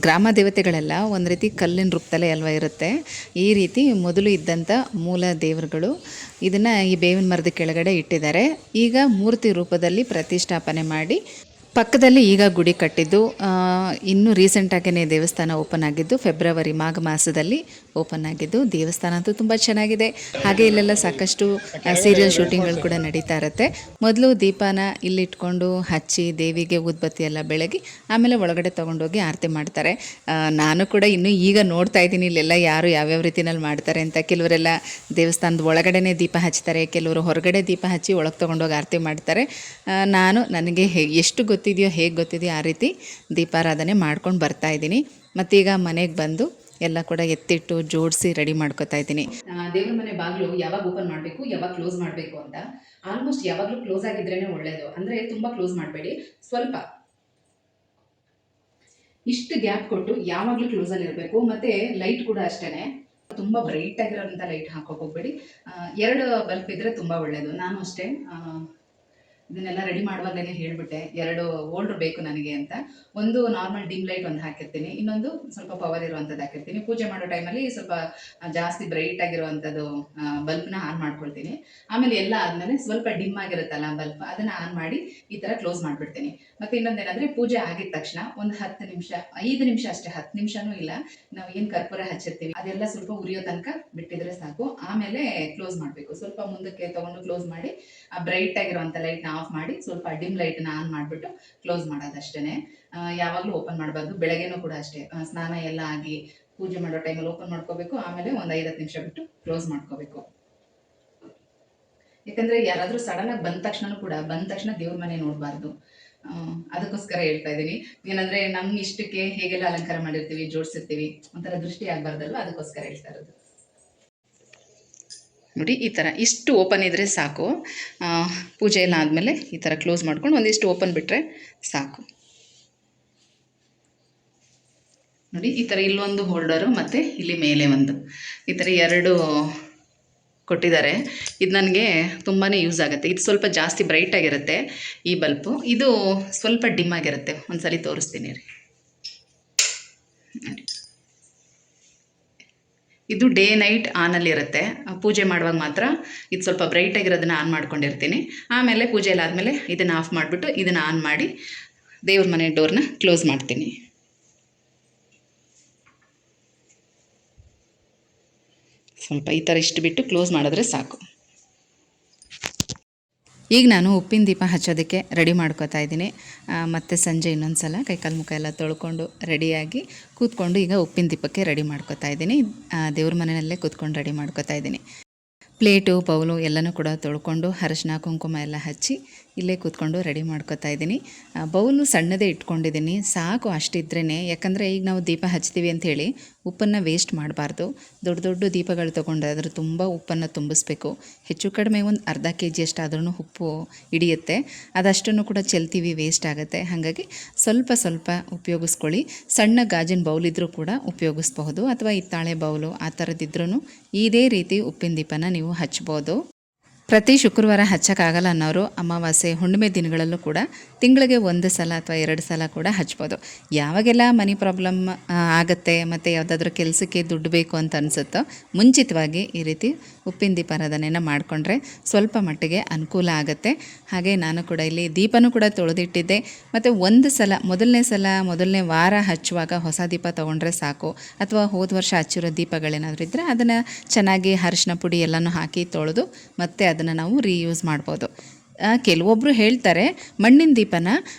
ಗ್ರಾಮ ದೇವತೆಗಳೆಲ್ಲ ಒಂದು ರೀತಿ ಕಲ್ಲಿನ ರೂಪದಲ್ಲೇ ಅಲ್ವಾ ಇರುತ್ತೆ. ಈ ರೀತಿ ಮೊದಲು ಇದ್ದಂಥ ಮೂಲ ದೇವರುಗಳು ಇದನ್ನು ಈ ಬೇವಿನ ಮರದ ಕೆಳಗಡೆ ಇಟ್ಟಿದ್ದಾರೆ. ಈಗ ಮೂರ್ತಿ ರೂಪದಲ್ಲಿ ಪ್ರತಿಷ್ಠಾಪನೆ ಮಾಡಿ ಪಕ್ಕದಲ್ಲಿ ಈಗ ಗುಡಿ ಕಟ್ಟಿದ್ದು. ಇನ್ನೂ ರೀಸೆಂಟಾಗೇ ದೇವಸ್ಥಾನ ಓಪನ್ ಆಗಿದ್ದು, ಫೆಬ್ರವರಿ ಮಾಘ ಮಾಸದಲ್ಲಿ ಓಪನ್ ಆಗಿದ್ದು. ದೇವಸ್ಥಾನ ಅಂತೂ ತುಂಬ ಚೆನ್ನಾಗಿದೆ. ಹಾಗೆ ಇಲ್ಲೆಲ್ಲ ಸಾಕಷ್ಟು ಸೀರಿಯಲ್ ಶೂಟಿಂಗ್ಗಳು ಕೂಡ ನಡೀತಾ ಇರುತ್ತೆ. ಮೊದಲು ದೀಪನ ಇಲ್ಲಿಟ್ಕೊಂಡು ಹಚ್ಚಿ ದೇವಿಗೆ ಉದ್ಬತ್ತಿ ಎಲ್ಲ ಬೆಳಗಿ ಆಮೇಲೆ ಒಳಗಡೆ ತೊಗೊಂಡೋಗಿ ಆರತಿ ಮಾಡ್ತಾರೆ. ನಾನು ಕೂಡ ಇನ್ನೂ ಈಗ ನೋಡ್ತಾ ಇದ್ದೀನಿ ಇಲ್ಲೆಲ್ಲ ಯಾರು ಯಾವ್ಯಾವ ರೀತಿಯಲ್ಲಿ ಮಾಡ್ತಾರೆ ಅಂತ. ಕೆಲವರೆಲ್ಲ ದೇವಸ್ಥಾನದ ಒಳಗಡೆನೇ ದೀಪ ಹಚ್ತಾರೆ, ಕೆಲವರು ಹೊರಗಡೆ ದೀಪ ಹಚ್ಚಿ ಒಳಗೆ ತೊಗೊಂಡೋಗಿ ಆರತಿ ಮಾಡ್ತಾರೆ. ನನಗೆ ಎಷ್ಟು ಗೊತ್ತಿದೆಯೋ ಹೇಗೆ ಗೊತ್ತಿದೆಯೋ ಆ ರೀತಿ ದೀಪಾರಾಧನೆ ಮಾಡ್ಕೊಂಡು ಬರ್ತಾಯಿದ್ದೀನಿ. ಮತ್ತೀಗ ಮನೆಗೆ ಬಂದು ಎಲ್ಲ ಕೂಡ ಎತ್ತಿಟ್ಟು ಜೋಡಿಸಿ ರೆಡಿ ಮಾಡ್ಕೊತಾ ಇದ್ದೀನಿ. ದೇವ್ರ ಮನೆ ಬಾಗಿಲು ಯಾವಾಗ ಓಪನ್ ಮಾಡಬೇಕು, ಯಾವಾಗ ಕ್ಲೋಸ್ ಮಾಡಬೇಕು ಅಂತ. ಆಲ್ಮೋಸ್ಟ್ ಯಾವಾಗಲೂ ಕ್ಲೋಸ್ ಆಗಿದ್ರೇ ಒಳ್ಳೆಯದು. ಅಂದರೆ ತುಂಬ ಕ್ಲೋಸ್ ಮಾಡಬೇಡಿ, ಸ್ವಲ್ಪ ಇಷ್ಟು ಗ್ಯಾಪ್ ಕೊಟ್ಟು ಯಾವಾಗಲೂ ಕ್ಲೋಸಲ್ಲಿ ಇರಬೇಕು. ಮತ್ತು ಲೈಟ್ ಕೂಡ ಅಷ್ಟೇ, ತುಂಬ ಬ್ರೈಟ್ ಆಗಿರೋಂಥ ಲೈಟ್ ಹಾಕೋಕೆ ಹೋಗಬೇಡಿ. 2 ಬಲ್ಬ್ ಇದ್ದರೆ ತುಂಬ ಒಳ್ಳೆಯದು. ನಾನು ಅಷ್ಟೇ ಇದನ್ನೆಲ್ಲ ರೆಡಿ ಮಾಡುವಾಗಲೇ ಹೇಳಿಬಿಟ್ಟೆ 2 ವೋಲ್ಟ್ ಬೇಕು ನನಗೆ ಅಂತ. ಒಂದು ನಾರ್ಮಲ್ ಡಿಮ್ ಲೈಟ್ ಒಂದು ಹಾಕಿರ್ತೀನಿ, ಇನ್ನೊಂದು ಸ್ವಲ್ಪ ಪವರ್ ಇರುವಂಥದ್ದು ಹಾಕಿರ್ತೀನಿ. ಪೂಜೆ ಮಾಡೋ ಟೈಮಲ್ಲಿ ಸ್ವಲ್ಪ ಜಾಸ್ತಿ ಬ್ರೈಟ್ ಆಗಿರುವಂಥದ್ದು ಬಲ್ಬ್ನ ಆನ್ ಮಾಡ್ಕೊಳ್ತೀನಿ. ಆಮೇಲೆ ಎಲ್ಲ ಆದಮೇಲೆ ಸ್ವಲ್ಪ ಡಿಮ್ ಆಗಿರುತ್ತಲ್ಲ ಬಲ್ಬ್, ಅದನ್ನು ಆನ್ ಮಾಡಿ ಈ ಥರ ಕ್ಲೋಸ್ ಮಾಡಿಬಿಡ್ತೀನಿ. ಮತ್ತು ಇನ್ನೊಂದೇನೆಂದರೆ ಪೂಜೆ ಆಗಿದ ತಕ್ಷಣ ಒಂದು 10 ನಿಮಿಷ 5 ನಿಮಿಷ ಅಷ್ಟೇ, 10 ನಿಮಿಷನೂ ಇಲ್ಲ, ನಾವು ಏನು ಕರ್ಪೂರ ಹಚ್ಚಿರ್ತೀವಿ ಅದೆಲ್ಲ ಸ್ವಲ್ಪ ಉರಿಯೋ ತನಕ ಬಿಟ್ಟಿದ್ರೆ ಸಾಕು. ಆಮೇಲೆ ಕ್ಲೋಸ್ ಮಾಡಬೇಕು. ಸ್ವಲ್ಪ ಮುಂದಕ್ಕೆ ತೊಗೊಂಡು ಕ್ಲೋಸ್ ಮಾಡಿ ಆ ಬ್ರೈಟ್ ಆಗಿರುವಂಥ ಲೈಟ್ನ ಆಫ್ ಮಾಡಿ ಸ್ವಲ್ಪ ಡಿಮ್ ಲೈಟ್ನ ಆನ್ ಮಾಡಿಬಿಟ್ಟು ಕ್ಲೋಸ್ ಮಾಡೋದಷ್ಟೇ. ಯಾವಾಗಲೂ ಓಪನ್ ಮಾಡಬಾರ್ದು. ಬೆಳಗ್ಗೆನೂ ಕೂಡ ಅಷ್ಟೇ, ಸ್ನಾನ ಎಲ್ಲ ಆಗಿ ಪೂಜೆ ಮಾಡೋ ಟೈಮಲ್ಲಿ ಓಪನ್ ಮಾಡ್ಕೋಬೇಕು. ಆಮೇಲೆ ಒಂದು 5-10 ನಿಮಿಷ ಬಿಟ್ಟು ಕ್ಲೋಸ್ ಮಾಡ್ಕೋಬೇಕು. ಯಾಕಂದರೆ ಯಾರಾದರೂ ಸಡನ್ನಾಗಿ ಬಂದ ತಕ್ಷಣ ದೇವ್ರ ಮನೆ ನೋಡಬಾರ್ದು. ಅದಕ್ಕೋಸ್ಕರ ಹೇಳ್ತಾ ಇದ್ದೀನಿ. ಏನಂದರೆ ನಮ್ಮ ಇಷ್ಟಕ್ಕೆ ಹೇಗೆಲ್ಲ ಅಲಂಕಾರ ಮಾಡಿರ್ತೀವಿ, ಜೋಡಿಸಿರ್ತೀವಿ, ಒಂಥರ ದೃಷ್ಟಿ ಆಗಬಾರ್ದಲ್ವ, ಅದಕ್ಕೋಸ್ಕರ ಹೇಳ್ತಾ ಇರೋದು. ನೋಡಿ ಈ ಥರ ಇಷ್ಟು ಓಪನ್ ಇದ್ದರೆ ಸಾಕು. ಪೂಜೆ ಎಲ್ಲ ಆದಮೇಲೆ ಈ ಥರ ಕ್ಲೋಸ್ ಮಾಡ್ಕೊಂಡು ಒಂದಿಷ್ಟು ಓಪನ್ ಬಿಟ್ಟರೆ ಸಾಕು. ನೋಡಿ ಈ ಥರ ಇಲ್ಲೊಂದು ಹೋಲ್ಡರು ಮತ್ತು ಇಲ್ಲಿ ಮೇಲೆ ಒಂದು ಈ ಥರ 2 ಕೊಟ್ಟಿದ್ದಾರೆ. ಇದು ನನಗೆ ತುಂಬಾ ಯೂಸ್ ಆಗುತ್ತೆ. ಇದು ಸ್ವಲ್ಪ ಜಾಸ್ತಿ ಬ್ರೈಟಾಗಿರುತ್ತೆ ಈ ಬಲ್ಪು, ಇದು ಸ್ವಲ್ಪ ಡಿಮ್ ಆಗಿರುತ್ತೆ. ಒಂದು ಸಲ ತೋರಿಸ್ತೀನಿ ರೀ. ಇದು ಡೇ ನೈಟ್ ಆನಲ್ಲಿರುತ್ತೆ. ಪೂಜೆ ಮಾಡುವಾಗ ಮಾತ್ರ ಇದು ಸ್ವಲ್ಪ ಬ್ರೈಟಾಗಿರೋದನ್ನು ಆನ್ ಮಾಡ್ಕೊಂಡಿರ್ತೀನಿ. ಆಮೇಲೆ ಪೂಜೆ ಎಲ್ಲ ಆದಮೇಲೆ ಇದನ್ನು ಆಫ್ ಮಾಡಿಬಿಟ್ಟು ಇದನ್ನು ಆನ್ ಮಾಡಿ ದೇವ್ರ ಮನೆ ಡೋರ್ನ ಕ್ಲೋಸ್ ಮಾಡ್ತೀನಿ. ಸ್ವಲ್ಪ ಈ ಥರ ಇಷ್ಟು ಬಿಟ್ಟು ಕ್ಲೋಸ್ ಮಾಡಿದ್ರೆ ಸಾಕು. ಈಗ ನಾನು ಉಪ್ಪಿನ ದೀಪ ಹಚ್ಚೋದಕ್ಕೆ ರೆಡಿ ಮಾಡ್ಕೋತಾ ಇದ್ದೀನಿ. ಮತ್ತು ಸಂಜೆ ಇನ್ನೊಂದು ಸಲ ಕೈಕಾಲು ಮುಖ ಎಲ್ಲ ತೊಳ್ಕೊಂಡು ರೆಡಿಯಾಗಿ ಕೂತ್ಕೊಂಡು ಈಗ ಉಪ್ಪಿನ ದೀಪಕ್ಕೆ ರೆಡಿ ಮಾಡ್ಕೋತಾ ಇದ್ದೀನಿ. ದೇವ್ರ ಮನೆಯಲ್ಲೇ ಕೂತ್ಕೊಂಡು ರೆಡಿ ಮಾಡ್ಕೋತಾ ಇದ್ದೀನಿ. ಪ್ಲೇಟು ಬೌಲು ಎಲ್ಲನೂ ಕೂಡ ತೊಳ್ಕೊಂಡು ಅರಶಿನ ಕುಂಕುಮ ಎಲ್ಲ ಹಚ್ಚಿ ಇಲ್ಲೇ ಕೂತ್ಕೊಂಡು ರೆಡಿ ಮಾಡ್ಕೋತಾ ಇದ್ದೀನಿ. ಬೌಲು ಸಣ್ಣದೇ ಇಟ್ಕೊಂಡಿದ್ದೀನಿ, ಸಾಕು ಅಷ್ಟಿದ್ರೇ. ಯಾಕಂದರೆ ಈಗ ನಾವು ದೀಪ ಹಚ್ತೀವಿ ಅಂಥೇಳಿ ಉಪ್ಪನ್ನು ವೇಸ್ಟ್ ಮಾಡಬಾರ್ದು. ದೊಡ್ಡ ದೊಡ್ಡ ದೀಪಗಳು ತೊಗೊಂಡ್ರೆ ಅದ್ರ ತುಂಬ ಉಪ್ಪನ್ನು ತುಂಬಿಸ್ಬೇಕು. ಹೆಚ್ಚು ಕಡಿಮೆ ಒಂದು ಅರ್ಧ kg ಅಷ್ಟಾದ್ರೂ ಉಪ್ಪು ಹಿಡಿಯುತ್ತೆ. ಅದಷ್ಟನ್ನು ಕೂಡ ಚೆಲ್ತೀವಿ, ವೇಸ್ಟ್ ಆಗುತ್ತೆ. ಹಾಗಾಗಿ ಸ್ವಲ್ಪ ಸ್ವಲ್ಪ ಉಪಯೋಗಿಸ್ಕೊಳ್ಳಿ. ಸಣ್ಣ ಗಾಜಿನ ಬೌಲಿದ್ರೂ ಕೂಡ ಉಪಯೋಗಿಸ್ಬಹುದು, ಅಥವಾ ಹಿತ್ತಾಳೆ ಬೌಲು ಆ ಥರದ್ದಿದ್ರೂ ಇದೇ ರೀತಿ ಉಪ್ಪಿನ ದೀಪನ ನೀವು ಹಚ್ಬೋದು. ಪ್ರತಿ ಶುಕ್ರವಾರ ಹಚ್ಚೋಕ್ಕಾಗಲ್ಲ ಅನ್ನೋರು ಅಮಾವಾಸ್ಯೆ ಹುಣ್ಣಿಮೆ ದಿನಗಳಲ್ಲೂ ಕೂಡ ತಿಂಗಳಿಗೆ 1 ಸಲ ಅಥವಾ 2 ಸಲ ಕೂಡ ಹಚ್ಬೋದು. ಯಾವಾಗೆಲ್ಲ ಮನಿ ಪ್ರಾಬ್ಲಮ್ ಆಗುತ್ತೆ ಮತ್ತು ಯಾವುದಾದ್ರೂ ಕೆಲಸಕ್ಕೆ ದುಡ್ಡು ಬೇಕು ಅಂತ ಅನಿಸುತ್ತೋ ಮುಂಚಿತವಾಗಿ ಈ ರೀತಿ ಉಪ್ಪಿನ ದೀಪಾರಾಧನೆಯನ್ನು ಮಾಡಿಕೊಂಡ್ರೆ ಸ್ವಲ್ಪ ಮಟ್ಟಿಗೆ ಅನುಕೂಲ ಆಗುತ್ತೆ. ಹಾಗೆ ನಾನು ಕೂಡ ಇಲ್ಲಿ ದೀಪನೂ ಕೂಡ ತೊಳೆದಿಟ್ಟಿದ್ದೆ. ಮತ್ತು ಮೊದಲನೇ ವಾರ ಹಚ್ಚುವಾಗ ಹೊಸ ದೀಪ ತೊಗೊಂಡ್ರೆ ಸಾಕು. ಅಥವಾ ಹೋದ ವರ್ಷ ಹಚ್ಚಿರೋ ದೀಪಗಳೇನಾದರೂ ಇದ್ದರೆ ಅದನ್ನು ಚೆನ್ನಾಗಿ ಅರಿಶಿನ ಪುಡಿ ಎಲ್ಲನೂ ಹಾಕಿ ತೊಳೆದು ಮತ್ತೆ ಅದನ್ನು ನಾವು ರೀಯೂಸ್ ಮಾಡ್ಬೋದು. ಕೆಲವೊಬ್ಬರು ಹೇಳ್ತಾರೆ ಮಣ್ಣಿನ ದೀಪನ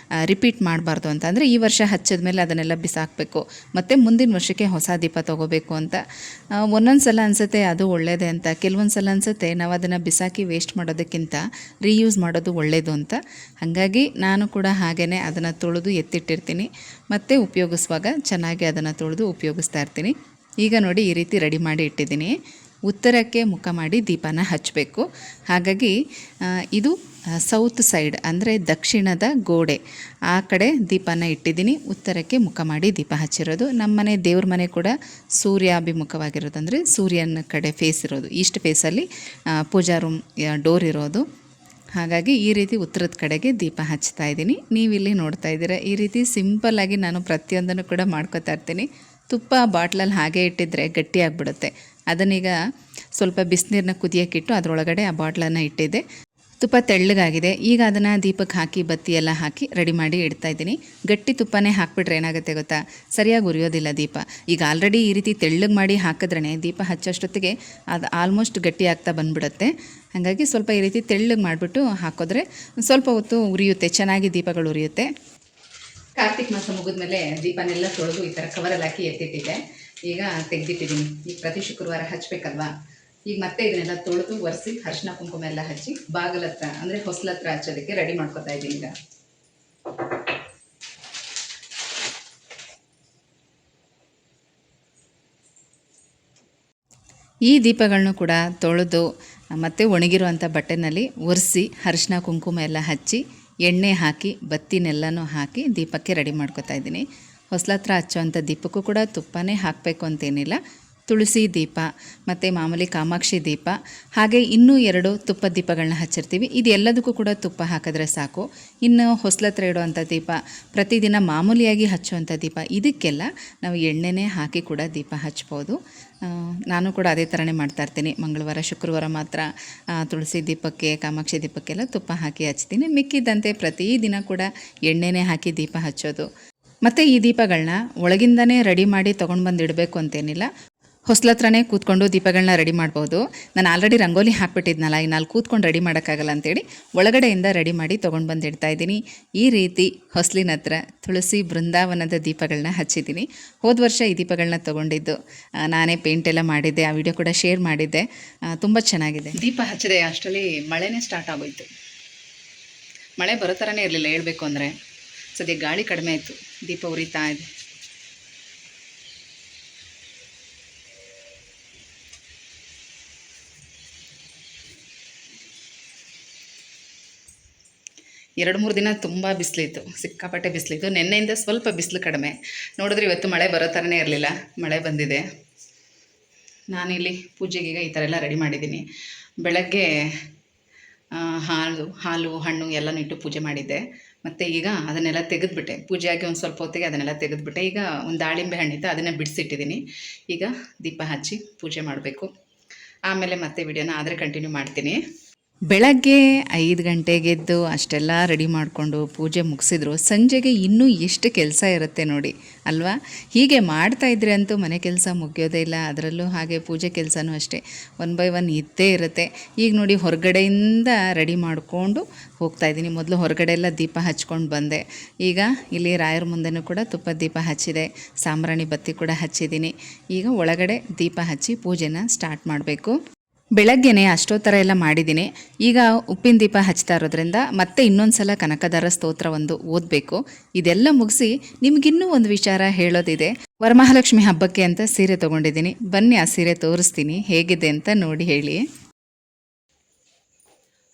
ರಿಪೀಟ್ ಮಾಡಬಾರ್ದು ಅಂತ. ಅಂದರೆ ಈ ವರ್ಷ ಹಚ್ಚಿದ ಮೇಲೆ ಅದನ್ನೆಲ್ಲ ಬಿಸಾಕಬೇಕು, ಮತ್ತು ಮುಂದಿನ ವರ್ಷಕ್ಕೆ ಹೊಸ ದೀಪ ತೊಗೋಬೇಕು ಅಂತ. ಒಂದೊಂದು ಸಲ ಅನಿಸುತ್ತೆ ಅದು ಒಳ್ಳೆಯದೇ ಅಂತ, ಕೆಲವೊಂದು ಸಲ ಅನಿಸುತ್ತೆ ನಾವು ಅದನ್ನು ಬಿಸಾಕಿ ವೇಸ್ಟ್ ಮಾಡೋದಕ್ಕಿಂತ ರೀಯೂಸ್ ಮಾಡೋದು ಒಳ್ಳೆಯದು ಅಂತ. ಹಾಗಾಗಿ ನಾನು ಕೂಡ ಹಾಗೇ ಅದನ್ನು ತೊಳೆದು ಎತ್ತಿಟ್ಟಿರ್ತೀನಿ, ಮತ್ತು ಉಪಯೋಗಿಸುವಾಗ ಚೆನ್ನಾಗಿ ಅದನ್ನು ತೊಳೆದು ಉಪಯೋಗಿಸ್ತಾ ಇರ್ತೀನಿ. ಈಗ ನೋಡಿ ಈ ರೀತಿ ರೆಡಿ ಮಾಡಿ ಇಟ್ಟಿದ್ದೀನಿ. ಉತ್ತರಕ್ಕೆ ಮುಖ ಮಾಡಿ ದೀಪನ ಹಚ್ಚಬೇಕು. ಹಾಗಾಗಿ ಇದು ಸೌತ್ ಸೈಡ್ ಅಂದರೆ ದಕ್ಷಿಣದ ಗೋಡೆ ಆ ಕಡೆ ದೀಪನ ಇಟ್ಟಿದ್ದೀನಿ. ಉತ್ತರಕ್ಕೆ ಮುಖ ಮಾಡಿ ದೀಪ ಹಚ್ಚಿರೋದು. ನಮ್ಮನೆ ದೇವ್ರ ಮನೆ ಕೂಡ ಸೂರ್ಯಾಭಿಮುಖವಾಗಿರೋದು, ಅಂದರೆ ಸೂರ್ಯನ ಕಡೆ ಫೇಸ್ ಇರೋದು, ಈಸ್ಟ್ ಫೇಸಲ್ಲಿ ಪೂಜಾ ರೂಮ್ ಡೋರ್ ಇರೋದು. ಹಾಗಾಗಿ ಈ ರೀತಿ ಉತ್ತರದ ಕಡೆಗೆ ದೀಪ ಹಚ್ತಾ ಇದ್ದೀನಿ. ನೀವಿಲ್ಲಿ ನೋಡ್ತಾ ಇದ್ದೀರಾ, ಈ ರೀತಿ ಸಿಂಪಲ್ಲಾಗಿ ನಾನು ಪ್ರತಿಯೊಂದನ್ನು ಕೂಡ ಮಾಡ್ಕೊತಾ ಇರ್ತೀನಿ. ತುಪ್ಪ ಬಾಟ್ಲಲ್ಲಿ ಹಾಗೆ ಇಟ್ಟಿದ್ರೆ ಗಟ್ಟಿಯಾಗಿಬಿಡುತ್ತೆ. ಅದನ್ನೀಗ ಸ್ವಲ್ಪ ಬಿಸಿನೀರನ್ನ ಕುದಿಯೋಕ್ಕಿಟ್ಟು ಅದರೊಳಗಡೆ ಆ ಬಾಟ್ಲನ್ನು ಇಟ್ಟಿದ್ದೆ. ತುಪ್ಪ ತೆಳ್ಳಗಾಗಿದೆ. ಈಗ ಅದನ್ನು ದೀಪಕ್ಕೆ ಹಾಕಿ ಬತ್ತಿ ಎಲ್ಲ ಹಾಕಿ ರೆಡಿ ಮಾಡಿ ಇಡ್ತಾಯಿದ್ದೀನಿ. ಗಟ್ಟಿ ತುಪ್ಪನೇ ಹಾಕಿಬಿಟ್ರೆ ಏನಾಗುತ್ತೆ ಗೊತ್ತಾ, ಸರಿಯಾಗಿ ಉರಿಯೋದಿಲ್ಲ ದೀಪ. ಈಗ ಆಲ್ರೆಡಿ ಈ ರೀತಿ ತೆಳ್ಳಗೆ ಮಾಡಿ ಹಾಕಿದ್ರೇ ದೀಪ ಹಚ್ಚೋಷ್ಟೊತ್ತಿಗೆ ಅದು ಆಲ್ಮೋಸ್ಟ್ ಗಟ್ಟಿ ಆಗ್ತಾ ಬಂದುಬಿಡುತ್ತೆ. ಹಾಗಾಗಿ ಸ್ವಲ್ಪ ಈ ರೀತಿ ತೆಳ್ಳಗೆ ಮಾಡಿಬಿಟ್ಟು ಹಾಕಿದ್ರೆ ಸ್ವಲ್ಪ ಹೊತ್ತು ಉರಿಯುತ್ತೆ, ಚೆನ್ನಾಗಿ ದೀಪಗಳು ಉರಿಯುತ್ತೆ. ಕಾರ್ತಿಕ್ ಮಾಸ ಮುಗಿದ್ಮೇಲೆ ದೀಪನೆಲ್ಲ ತೊಳೆದು ಈ ಥರ ಕವರಲ್ಲಿ ಹಾಕಿ ಎತ್ತಿಟ್ಟಿದ್ದೆ. ಈಗ ತೆಗೆದಿಟ್ಟಿದ್ದೀನಿ. ಈಗ ಪ್ರತಿ ಶುಕ್ರವಾರ ಹಚ್ಚಬೇಕಲ್ವಾ, ಈಗ ಮತ್ತೆ ಇದನ್ನೆಲ್ಲ ತೊಳೆದು ಒರೆಸಿ ಅರಿಶಿನ ಕುಂಕುಮ ಎಲ್ಲ ಹಚ್ಚಿ ಬಾಗಿಲ ಹತ್ರ ಅಂದರೆ ಹೊಸ್ಲ ಹತ್ರ ಹಚ್ಚೋದಕ್ಕೆ ರೆಡಿ ಮಾಡ್ಕೊತಾ ಇದ್ದೀನಿ. ಈಗ ಈ ದೀಪಗಳನ್ನು ಕೂಡ ತೊಳೆದು ಮತ್ತು ಒಣಗಿರುವಂಥ ಬಟ್ಟೆನಲ್ಲಿ ಒರೆಸಿ ಅರಿಶಿನ ಕುಂಕುಮ ಎಲ್ಲ ಹಚ್ಚಿ ಎಣ್ಣೆ ಹಾಕಿ ಬತ್ತಿನೆಲ್ಲನೂ ಹಾಕಿ ದೀಪಕ್ಕೆ ರೆಡಿ ಮಾಡ್ಕೊತಾ ಇದ್ದೀನಿ. ಹೊಸ್ಲ ಹತ್ರ ಹಚ್ಚೋವಂಥ ದೀಪಕ್ಕೂ ಕೂಡ ತುಪ್ಪನೇ ಹಾಕಬೇಕು ಅಂತೇನಿಲ್ಲ. ತುಳಸಿ ದೀಪ ಮತ್ತು ಮಾಮೂಲಿ ಕಾಮಾಕ್ಷಿ ದೀಪ, ಹಾಗೆ ಇನ್ನೂ 2 ತುಪ್ಪದ ದೀಪಗಳನ್ನ ಹಚ್ಚಿರ್ತೀವಿ. ಇದು ಎಲ್ಲದಕ್ಕೂ ಕೂಡ ತುಪ್ಪ ಹಾಕಿದ್ರೆ ಸಾಕು. ಇನ್ನು ಹೊಸ್ಲ ಹತ್ರ ಇಡುವಂಥ ದೀಪ, ಪ್ರತಿದಿನ ಮಾಮೂಲಿಯಾಗಿ ಹಚ್ಚುವಂಥ ದೀಪ, ಇದಕ್ಕೆಲ್ಲ ನಾವು ಎಣ್ಣೆನೇ ಹಾಕಿ ಕೂಡ ದೀಪ ಹಚ್ಬೋದು. ನಾನು ಕೂಡ ಅದೇ ಥರನೇ ಮಾಡ್ತಾಯಿರ್ತೀನಿ. ಮಂಗಳವಾರ ಶುಕ್ರವಾರ ಮಾತ್ರ ತುಳಸಿ ದೀಪಕ್ಕೆ ಕಾಮಾಕ್ಷಿ ದೀಪಕ್ಕೆಲ್ಲ ತುಪ್ಪ ಹಾಕಿ ಹಚ್ತೀನಿ. ಮಿಕ್ಕಿದ್ದಂತೆ ಪ್ರತಿದಿನ ಕೂಡ ಎಣ್ಣೆನೇ ಹಾಕಿ ದೀಪ ಹಚ್ಚೋದು. ಮತ್ತು ಈ ದೀಪಗಳನ್ನ ಒಳಗಿಂದನೇ ರೆಡಿ ಮಾಡಿ ತೊಗೊಂಡು ಬಂದು ಇಡಬೇಕು ಅಂತೇನಿಲ್ಲ. ಹೊಸ್ಲ ಹತ್ರನೇ ಕೂತ್ಕೊಂಡು ದೀಪಗಳನ್ನ ರೆಡಿ ಮಾಡ್ಬೋದು. ನಾನು ಆಲ್ರೆಡಿ ರಂಗೋಲಿ ಹಾಕ್ಬಿಟ್ಟಿದ್ನಲ್ಲ, ಇನ್ನು ಅಲ್ಲಿ ಕೂತ್ಕೊಂಡು ರೆಡಿ ಮಾಡೋಕ್ಕಾಗಲ್ಲ ಅಂತೇಳಿ ಒಳಗಡೆಯಿಂದ ರೆಡಿ ಮಾಡಿ ತೊಗೊಂಡು ಬಂದು ಇಡ್ತಾಯಿದ್ದೀನಿ. ಈ ರೀತಿ ಹೊಸ್ಲಿನ ಹತ್ರ ತುಳಸಿ ಬೃಂದಾವನದ ದೀಪಗಳನ್ನ ಹಚ್ಚಿದ್ದೀನಿ. ಹೋದ ವರ್ಷ ಈ ದೀಪಗಳನ್ನ ತೊಗೊಂಡಿದ್ದು ನಾನೇ ಪೇಂಟೆಲ್ಲ ಮಾಡಿದ್ದೆ, ಆ ವಿಡಿಯೋ ಕೂಡ ಶೇರ್ ಮಾಡಿದ್ದೆ. ತುಂಬ ಚೆನ್ನಾಗಿದೆ. ದೀಪ ಹಚ್ಚಿದೆ ಅಷ್ಟರಲ್ಲಿ ಮಳೆನೇ ಸ್ಟಾರ್ಟ್ ಆಗೋಯ್ತು. ಮಳೆ ಬರೋ ಥರನೇ ಇರಲಿಲ್ಲ ಹೇಳಬೇಕು ಅಂದರೆ. ಸದ್ಯ ಗಾಳಿ ಕಡಿಮೆ ಆಯಿತು, ದೀಪ ಉರಿತಾ ಇದೆ. 2-3 ದಿನ ತುಂಬ ಬಿಸಿಲಿತ್ತು, ಸಿಕ್ಕಾಪಟ್ಟೆ ಬಿಸಿಲಿತ್ತು. ನಿನ್ನೆಯಿಂದ ಸ್ವಲ್ಪ ಬಿಸಿಲು ಕಡಿಮೆ. ನೋಡಿದ್ರೆ ಇವತ್ತು ಮಳೆ ಬರೋ ಥರನೇ ಇರಲಿಲ್ಲ, ಮಳೆ ಬಂದಿದೆ. ನಾನಿಲ್ಲಿ ಪೂಜೆಗೀಗ ಈ ಥರ ಎಲ್ಲ ರೆಡಿ ಮಾಡಿದ್ದೀನಿ. ಬೆಳಗ್ಗೆ ಹಾಲು ಹಣ್ಣು ಎಲ್ಲನೂ ಇಟ್ಟು ಪೂಜೆ ಮಾಡಿದ್ದೆ. ಮತ್ತು ಈಗ ಅದನ್ನೆಲ್ಲ ತೆಗೆದುಬಿಟ್ಟೆ. ಪೂಜೆ ಆಗಿ ಒಂದು ಸ್ವಲ್ಪ ಹೊತ್ತಿಗೆ ಅದನ್ನೆಲ್ಲ ತೆಗೆದುಬಿಟ್ಟೆ. ಈಗ ಒಂದು ದಾಳಿಂಬೆ ಹಣ್ಣಿತ್ತು, ಅದನ್ನು ಬಿಡಿಸಿಟ್ಟಿದ್ದೀನಿ. ಈಗ ದೀಪ ಹಚ್ಚಿ ಪೂಜೆ ಮಾಡಬೇಕು. ಆಮೇಲೆ ಮತ್ತೆ ವಿಡಿಯೋನ ಆದರೆ ಕಂಟಿನ್ಯೂ ಮಾಡ್ತೀನಿ. ಬೆಳಗ್ಗೆ 5 ಗಂಟೆಗೆದ್ದು ಅಷ್ಟೆಲ್ಲ ರೆಡಿ ಮಾಡಿಕೊಂಡು ಪೂಜೆ ಮುಗಿಸಿದ್ರು. ಸಂಜೆಗೆ ಇನ್ನೂ ಎಷ್ಟು ಕೆಲಸ ಇರುತ್ತೆ ನೋಡಿ ಅಲ್ವಾ. ಹೀಗೆ ಮಾಡ್ತಾಯಿದ್ರೆ ಅಂತೂ ಮನೆ ಕೆಲಸ ಮುಗಿಯೋದೇ ಇಲ್ಲ. ಅದರಲ್ಲೂ ಹಾಗೆ ಪೂಜೆ ಕೆಲಸನೂ ಅಷ್ಟೇ, 1 ಬೈ 1 ಇದ್ದೇ ಇರುತ್ತೆ. ಈಗ ನೋಡಿ ಹೊರಗಡೆಯಿಂದ ರೆಡಿ ಮಾಡಿಕೊಂಡು ಹೋಗ್ತಾಯಿದ್ದೀನಿ. ಮೊದಲು ಹೊರಗಡೆ ಎಲ್ಲ ದೀಪ ಹಚ್ಕೊಂಡು ಬಂದೆ. ಈಗ ಇಲ್ಲಿ ರಾಯರ ಮುಂದೆನೂ ಕೂಡ ತುಪ್ಪದ ದೀಪ ಹಚ್ಚಿದೆ, ಸಾಂಬ್ರಾಣಿ ಬತ್ತಿ ಕೂಡ ಹಚ್ಚಿದ್ದೀನಿ. ಈಗ ಒಳಗಡೆ ದೀಪ ಹಚ್ಚಿ ಪೂಜೆನ ಸ್ಟಾರ್ಟ್ ಮಾಡಬೇಕು. ಬೆಳಗ್ಗೆನೇ ಅಷ್ಟೋತ್ತರ ಎಲ್ಲ ಮಾಡಿದ್ದೀನಿ. ಈಗ ಉಪ್ಪಿನ ದೀಪ ಹಚ್ತಾ ಇರೋದ್ರಿಂದ ಮತ್ತೆ ಇನ್ನೊಂದು ಸಲ ಕನಕದಾರ ಸ್ತೋತ್ರ ಒಂದು ಓದಬೇಕು. ಇದೆಲ್ಲ ಮುಗಿಸಿ ನಿಮಗಿನ್ನೂ ಒಂದು ವಿಚಾರ ಹೇಳೋದಿದೆ. ವರಮಹಾಲಕ್ಷ್ಮಿ ಹಬ್ಬಕ್ಕೆ ಅಂತ ಸೀರೆ ತೊಗೊಂಡಿದ್ದೀನಿ. ಬನ್ನಿ ಆ ಸೀರೆ ತೋರಿಸ್ತೀನಿ, ಹೇಗಿದೆ ಅಂತ ನೋಡಿ ಹೇಳಿ.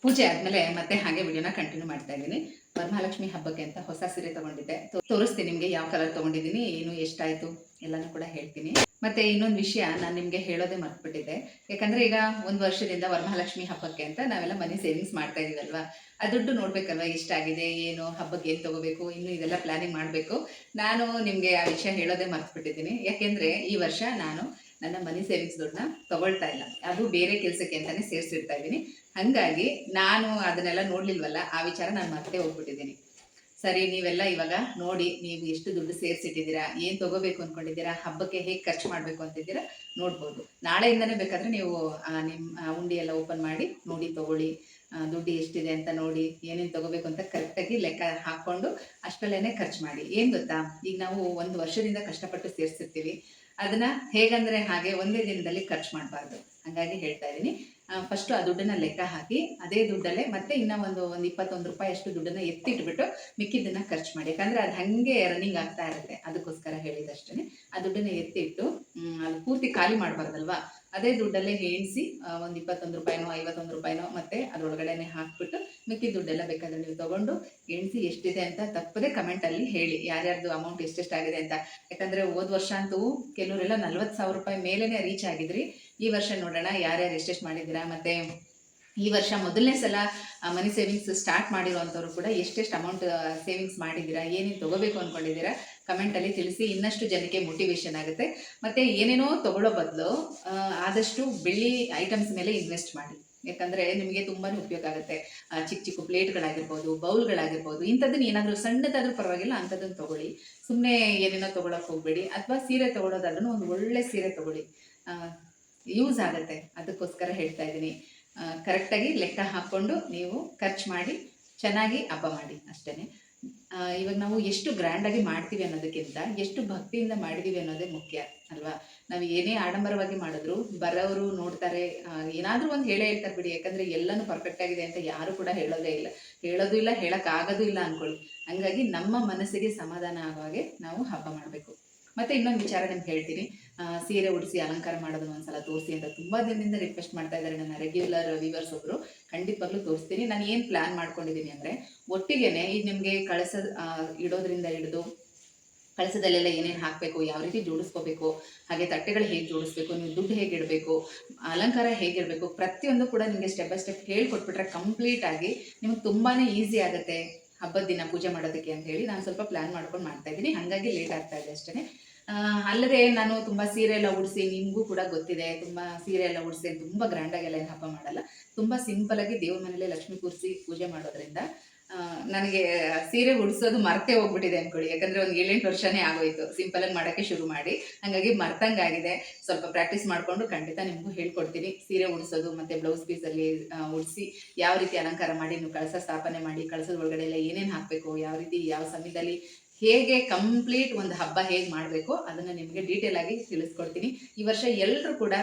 ಪೂಜೆ ಆದಮೇಲೆ ಮತ್ತೆ ಹಾಗೆ ವಿಡಿಯೋನ ಕಂಟಿನ್ಯೂ ಮಾಡ್ತಾ ಇದ್ದೀನಿ. ವರಮಹಾಲಕ್ಷ್ಮಿ ಹಬ್ಬಕ್ಕೆ ಅಂತ ಹೊಸ ಸೀರೆ ತೊಗೊಂಡಿದ್ದೆ, ತೋರಿಸ್ತೀನಿ ನಿಮಗೆ ಯಾವ ಕಲರ್ ತೊಗೊಂಡಿದ್ದೀನಿ, ಏನು ಎಷ್ಟಾಯಿತು ಎಲ್ಲನೂ ಕೂಡ ಹೇಳ್ತೀನಿ. ಮತ್ತು ಇನ್ನೊಂದು ವಿಷಯ ನಾನು ನಿಮಗೆ ಹೇಳೋದೇ ಮರ್ತ್ಬಿಟ್ಟಿದ್ದೆ. ಯಾಕಂದರೆ ಈಗ 1 ವರ್ಷದಿಂದ ವರಮಹಾಲಕ್ಷ್ಮಿ ಹಬ್ಬಕ್ಕೆ ಅಂತ ನಾವೆಲ್ಲ ಮನಿ ಸೇವಿಂಗ್ಸ್ ಮಾಡ್ತಾ ಇದೀವಲ್ವಾ, ಆ ದುಡ್ಡು ನೋಡಬೇಕಲ್ವ ಎಷ್ಟಾಗಿದೆ, ಏನು ಹಬ್ಬಕ್ಕೆ ಏನು ತೊಗೋಬೇಕು, ಇನ್ನು ಇದೆಲ್ಲ ಪ್ಲ್ಯಾನಿಂಗ್ ಮಾಡಬೇಕು. ನಾನು ನಿಮಗೆ ಆ ವಿಷಯ ಹೇಳೋದೇ ಮರ್ತ್ಬಿಟ್ಟಿದ್ದೀನಿ. ಯಾಕೆಂದರೆ ಈ ವರ್ಷ ನಾನು ನನ್ನ ಮನಿ ಸೇವಿಂಗ್ಸ್ ದುಡ್ಡನ್ನ ತೊಗೊಳ್ತಾ ಇಲ್ಲ, ಅದು ಬೇರೆ ಕೆಲಸಕ್ಕೆ ಅಂತಲೇ ಸೇರಿಸಿಡ್ತಾ ಇದ್ದೀನಿ. ಹಾಗಾಗಿ ನಾನು ಅದನ್ನೆಲ್ಲ ನೋಡಲಿಲ್ವಲ್ಲ, ಆ ವಿಚಾರ ನಾನು ಮತ್ತೆ ಹೋಗ್ಬಿಟ್ಟಿದ್ದೀನಿ. ಸರಿ, ನೀವೆಲ್ಲ ಇವಾಗ ನೋಡಿ, ನೀವು ಎಷ್ಟು ದುಡ್ಡು ಸೇರಿಸಿಟ್ಟಿದ್ದೀರಾ, ಏನು ತೊಗೋಬೇಕು ಅಂದ್ಕೊಂಡಿದ್ದೀರಾ, ಹಬ್ಬಕ್ಕೆ ಹೇಗೆ ಖರ್ಚು ಮಾಡಬೇಕು ಅಂತಿದ್ದೀರಾ ನೋಡ್ಬೋದು. ನಾಳೆಯಿಂದನೇ ಬೇಕಾದರೆ ನೀವು ನಿಮ್ಮ ಉಂಡಿ ಎಲ್ಲ ಓಪನ್ ಮಾಡಿ ನೋಡಿ ತೊಗೊಳ್ಳಿ. ದುಡ್ಡು ಎಷ್ಟಿದೆ ಅಂತ ನೋಡಿ, ಏನೇನು ತೊಗೋಬೇಕು ಅಂತ ಕರೆಕ್ಟಾಗಿ ಲೆಕ್ಕ ಹಾಕ್ಕೊಂಡು ಅಷ್ಟರಲ್ಲೇ ಖರ್ಚು ಮಾಡಿ. ಏನು ಗೊತ್ತಾ, ಈಗ ನಾವು 1 ವರ್ಷದಿಂದ ಕಷ್ಟಪಟ್ಟು ಸೇರಿಸಿರ್ತೀವಿ, ಅದನ್ನು ಹೇಗಂದರೆ ಹಾಗೆ ಒಂದೇ ದಿನದಲ್ಲಿ ಖರ್ಚು ಮಾಡಬಾರ್ದು. ಹಾಗಾಗಿ ಹೇಳ್ತಾ ಇದ್ದೀನಿ, ಫಸ್ಟು ಆ ದುಡ್ಡನ್ನು ಲೆಕ್ಕ ಹಾಕಿ ಅದೇ ದುಡ್ಡಲ್ಲೇ ಮತ್ತೆ ಇನ್ನೂ ಒಂದು 21 ರೂಪಾಯಿ ಅಷ್ಟು ದುಡ್ಡನ್ನು ಎತ್ತಿಟ್ಬಿಟ್ಟು ಮಿಕ್ಕಿದ್ದನ್ನು ಖರ್ಚು ಮಾಡಿ. ಯಾಕಂದರೆ ಅದು ಹಾಗೆ ರನ್ನಿಂಗ್ ಆಗ್ತಾ ಇರುತ್ತೆ, ಅದಕ್ಕೋಸ್ಕರ ಹೇಳಿದಷ್ಟೇ. ಆ ದುಡ್ಡನ್ನು ಎತ್ತಿಟ್ಟು ಅದು ಪೂರ್ತಿ ಖಾಲಿ ಮಾಡಬಾರ್ದಲ್ವಾ, ಅದೇ ದುಡ್ಡಲ್ಲೇ ಎಣಿಸಿ ಒಂದು 21 ರೂಪಾಯಿನೋ 51 ರೂಪಾಯಿನೋ ಮತ್ತೆ ಅದರೊಳಗಡೆನೆ ಹಾಕ್ಬಿಟ್ಟು ಮಿಕ್ಕಿದ ದುಡ್ಡೆಲ್ಲ ಬೇಕಾದರೆ ನೀವು ತೊಗೊಂಡು ಎಣಿಸಿ ಎಷ್ಟಿದೆ ಅಂತ ತಪ್ಪದೆ ಕಮೆಂಟಲ್ಲಿ ಹೇಳಿ, ಯಾರ್ಯಾರ್ದು ಅಮೌಂಟ್ ಎಷ್ಟೆಷ್ಟಾಗಿದೆ ಅಂತ. ಯಾಕಂದರೆ ಹೋದ ವರ್ಷ ಅಂತೂ ಕೆಲವರೆಲ್ಲ 40,000 ರೂಪಾಯಿ ಮೇಲೇ ರೀಚ್ ಆಗಿದ್ರಿ. ಈ ವರ್ಷ ನೋಡೋಣ ಯಾರ್ಯಾರು ಎಷ್ಟೆಷ್ಟು ಮಾಡಿದ್ದೀರಾ. ಮತ್ತು ಈ ವರ್ಷ ಮೊದಲನೇ ಸಲ ಮನಿ ಸೇವಿಂಗ್ಸ್ ಸ್ಟಾರ್ಟ್ ಮಾಡಿರೋವಂಥವ್ರು ಕೂಡ ಎಷ್ಟೆಷ್ಟು ಅಮೌಂಟ್ ಸೇವಿಂಗ್ಸ್ ಮಾಡಿದ್ದೀರಾ, ಏನೇನು ತೊಗೋಬೇಕು ಅಂದ್ಕೊಂಡಿದ್ದೀರಾ ಕಮೆಂಟಲ್ಲಿ ತಿಳಿಸಿ. ಇನ್ನಷ್ಟು ಜನಕ್ಕೆ ಮೋಟಿವೇಶನ್ ಆಗುತ್ತೆ. ಮತ್ತು ಏನೇನೋ ತೊಗೊಳ್ಳೋ ಬದಲು ಆದಷ್ಟು ಬೆಳ್ಳಿ ಐಟಮ್ಸ್ ಮೇಲೆ ಇನ್ವೆಸ್ಟ್ ಮಾಡಿ. ಯಾಕಂದರೆ ನಿಮಗೆ ತುಂಬಾ ಉಪಯೋಗ ಆಗುತ್ತೆ. ಚಿಕ್ಕ ಚಿಕ್ಕ ಪ್ಲೇಟ್ಗಳಾಗಿರ್ಬೋದು, ಬೌಲ್ಗಳಾಗಿರ್ಬೋದು, ಇಂಥದ್ದನ್ನು ಏನಾದರೂ ಸಣ್ಣದಾದರೂ ಪರವಾಗಿಲ್ಲ ಅಂಥದ್ದನ್ನು ತೊಗೊಳ್ಳಿ. ಸುಮ್ಮನೆ ಏನೇನೋ ತೊಗೊಳಕ್ಕೆ ಹೋಗಬೇಡಿ. ಅಥವಾ ಸೀರೆ ತೊಗೊಳೋದಾದ್ರೂ ಒಂದು ಒಳ್ಳೆ ಸೀರೆ ತೊಗೊಳ್ಳಿ, ಯೂಸ್ ಆಗುತ್ತೆ. ಅದಕ್ಕೋಸ್ಕರ ಹೇಳ್ತಾ ಇದ್ದೀನಿ, ಕರೆಕ್ಟಾಗಿ ಲೆಕ್ಕ ಹಾಕ್ಕೊಂಡು ನೀವು ಖರ್ಚು ಮಾಡಿ ಚೆನ್ನಾಗಿ ಹಬ್ಬ ಮಾಡಿ ಅಷ್ಟೇ. ಇವಾಗ ನಾವು ಎಷ್ಟು ಗ್ರ್ಯಾಂಡಾಗಿ ಮಾಡ್ತೀವಿ ಅನ್ನೋದಕ್ಕಿಂತ ಎಷ್ಟು ಭಕ್ತಿಯಿಂದ ಮಾಡಿದ್ದೀವಿ ಅನ್ನೋದೇ ಮುಖ್ಯ ಅಲ್ವಾ. ನಾವು ಏನೇ ಆಡಂಬರವಾಗಿ ಮಾಡಿದ್ರು ಬರೋರು ನೋಡ್ತಾರೆ, ಏನಾದರೂ ಒಂದು ಹೇಳ್ತಾರೆ ಬಿಡಿ. ಯಾಕಂದರೆ ಎಲ್ಲನೂ ಪರ್ಫೆಕ್ಟ್ ಆಗಿದೆ ಅಂತ ಯಾರು ಕೂಡ ಹೇಳೋದೇ ಇಲ್ಲ, ಹೇಳೋದು ಇಲ್ಲ, ಹೇಳೋಕ್ಕಾಗೋದು ಇಲ್ಲ ಅಂದ್ಕೊಳ್ಳಿ. ಹಾಗಾಗಿ ನಮ್ಮ ಮನಸ್ಸಿಗೆ ಸಮಾಧಾನ ಆಗೋ ಹಾಗೆ ನಾವು ಹಬ್ಬ ಮಾಡಬೇಕು. ಮತ್ತು ಇನ್ನೊಂದು ವಿಚಾರ ನಿಮ್ಗೆ ಹೇಳ್ತೀನಿ, ಸೀರೆ ಉಡಿಸಿ ಅಲಂಕಾರ ಮಾಡೋದನ್ನ ಒಂದ್ಸಲ ತೋರಿಸಿ ಅಂತ ತುಂಬ ದಿನದಿಂದ ರಿಕ್ವೆಸ್ಟ್ ಮಾಡ್ತಾ ಇದ್ದಾರೆ ನನ್ನ ರೆಗ್ಯುಲರ್ ವ್ಯೂವರ್ಸ್ ಒಬ್ಬರು. ಖಂಡಿತವಾಗ್ಲೂ ತೋರಿಸ್ತೀನಿ. ನಾನು ಏನು ಪ್ಲ್ಯಾನ್ ಮಾಡ್ಕೊಂಡಿದ್ದೀನಿ ಅಂದರೆ, ಒಟ್ಟಿಗೆನೇ ಈಗ ನಿಮಗೆ ಕಳಸ ಇಡೋದ್ರಿಂದ ಹಿಡಿದು ಕಳಸದಲ್ಲೆಲ್ಲ ಏನೇನು ಹಾಕಬೇಕು, ಯಾವ ರೀತಿ ಜೋಡಿಸ್ಕೋಬೇಕು, ಹಾಗೆ ತಟ್ಟೆಗಳು ಹೇಗೆ ಜೋಡಿಸ್ಬೇಕು, ನೀವು ದುಡ್ಡು ಹೇಗೆ ಇಡಬೇಕು, ಅಲಂಕಾರ ಹೇಗಿರಬೇಕು, ಪ್ರತಿಯೊಂದು ಕೂಡ ನಿಮಗೆ ಸ್ಟೆಪ್ ಬೈ ಸ್ಟೆಪ್ ಹೇಳ್ಕೊಟ್ಬಿಟ್ರೆ ಕಂಪ್ಲೀಟಾಗಿ ನಿಮಗೆ ತುಂಬಾ ಈಸಿ ಆಗುತ್ತೆ ಹಬ್ಬದ ದಿನ ಪೂಜೆ ಮಾಡೋದಕ್ಕೆ ಅಂತ ಹೇಳಿ ನಾನು ಸ್ವಲ್ಪ ಪ್ಲ್ಯಾನ್ ಮಾಡ್ಕೊಂಡು ಮಾಡ್ತಾಯಿದ್ದೀನಿ. ಹಾಗಾಗಿ ಲೇಟ್ ಆಗ್ತಾ ಇದೆ ಅಷ್ಟೇ. ಅಲ್ಲದೆ ನಾನು ತುಂಬ ಸೀರೆ ಎಲ್ಲ ಉಡಿಸಿ, ನಿಮಗೂ ಕೂಡ ಗೊತ್ತಿದೆ, ತುಂಬ ಸೀರೆ ಎಲ್ಲ ಉಡಿಸಿ ತುಂಬ ಗ್ರ್ಯಾಂಡಾಗೆಲ್ಲ ಏನು ಹಬ್ಬ ಮಾಡಲ್ಲ. ತುಂಬ ಸಿಂಪಲಾಗಿ ದೇವ್ರ ಮನೇಲಿ ಲಕ್ಷ್ಮೀ ಕೂರಿಸಿ ಪೂಜೆ ಮಾಡೋದ್ರಿಂದ ನನಗೆ ಸೀರೆ ಉಡಿಸೋದು ಮರ್ತೇ ಹೋಗ್ಬಿಟ್ಟಿದೆ ಅಂದ್ಕೊಳ್ಳಿ. ಯಾಕಂದರೆ ಒಂದು 7-8 ವರ್ಷನೇ ಆಗೋಯ್ತು ಸಿಂಪಲಾಗಿ ಮಾಡೋಕ್ಕೆ ಶುರು ಮಾಡಿ. ಹಾಗಾಗಿ ಮರ್ತಂಗಾಗಿದೆ. ಸ್ವಲ್ಪ ಪ್ರಾಕ್ಟೀಸ್ ಮಾಡಿಕೊಂಡು ಖಂಡಿತ ನಿಮಗೂ ಹೇಳ್ಕೊಡ್ತೀನಿ ಸೀರೆ ಉಡಿಸೋದು. ಮತ್ತು ಬ್ಲೌಸ್ ಪೀಸಲ್ಲಿ ಉಡಿಸಿ ಯಾವ ರೀತಿ ಅಲಂಕಾರ ಮಾಡಿ ನೀವು ಕಳಸ ಸ್ಥಾಪನೆ ಮಾಡಿ, ಕಳಸದ ಒಳಗಡೆ ಎಲ್ಲ ಏನೇನು ಹಾಕಬೇಕು, ಯಾವ ರೀತಿ ಯಾವ ಸಮಯದಲ್ಲಿ ಹೇಗೆ ಕಂಪ್ಲೀಟ್ ಒಂದು ಹಬ್ಬ ಹೇಗೆ ಮಾಡಬೇಕು ಅದನ್ನು ನಿಮಗೆ ಡೀಟೇಲಾಗಿ ತಿಳಿಸ್ಕೊಡ್ತೀನಿ. ಈ ವರ್ಷ ಎಲ್ಲರೂ ಕೂಡ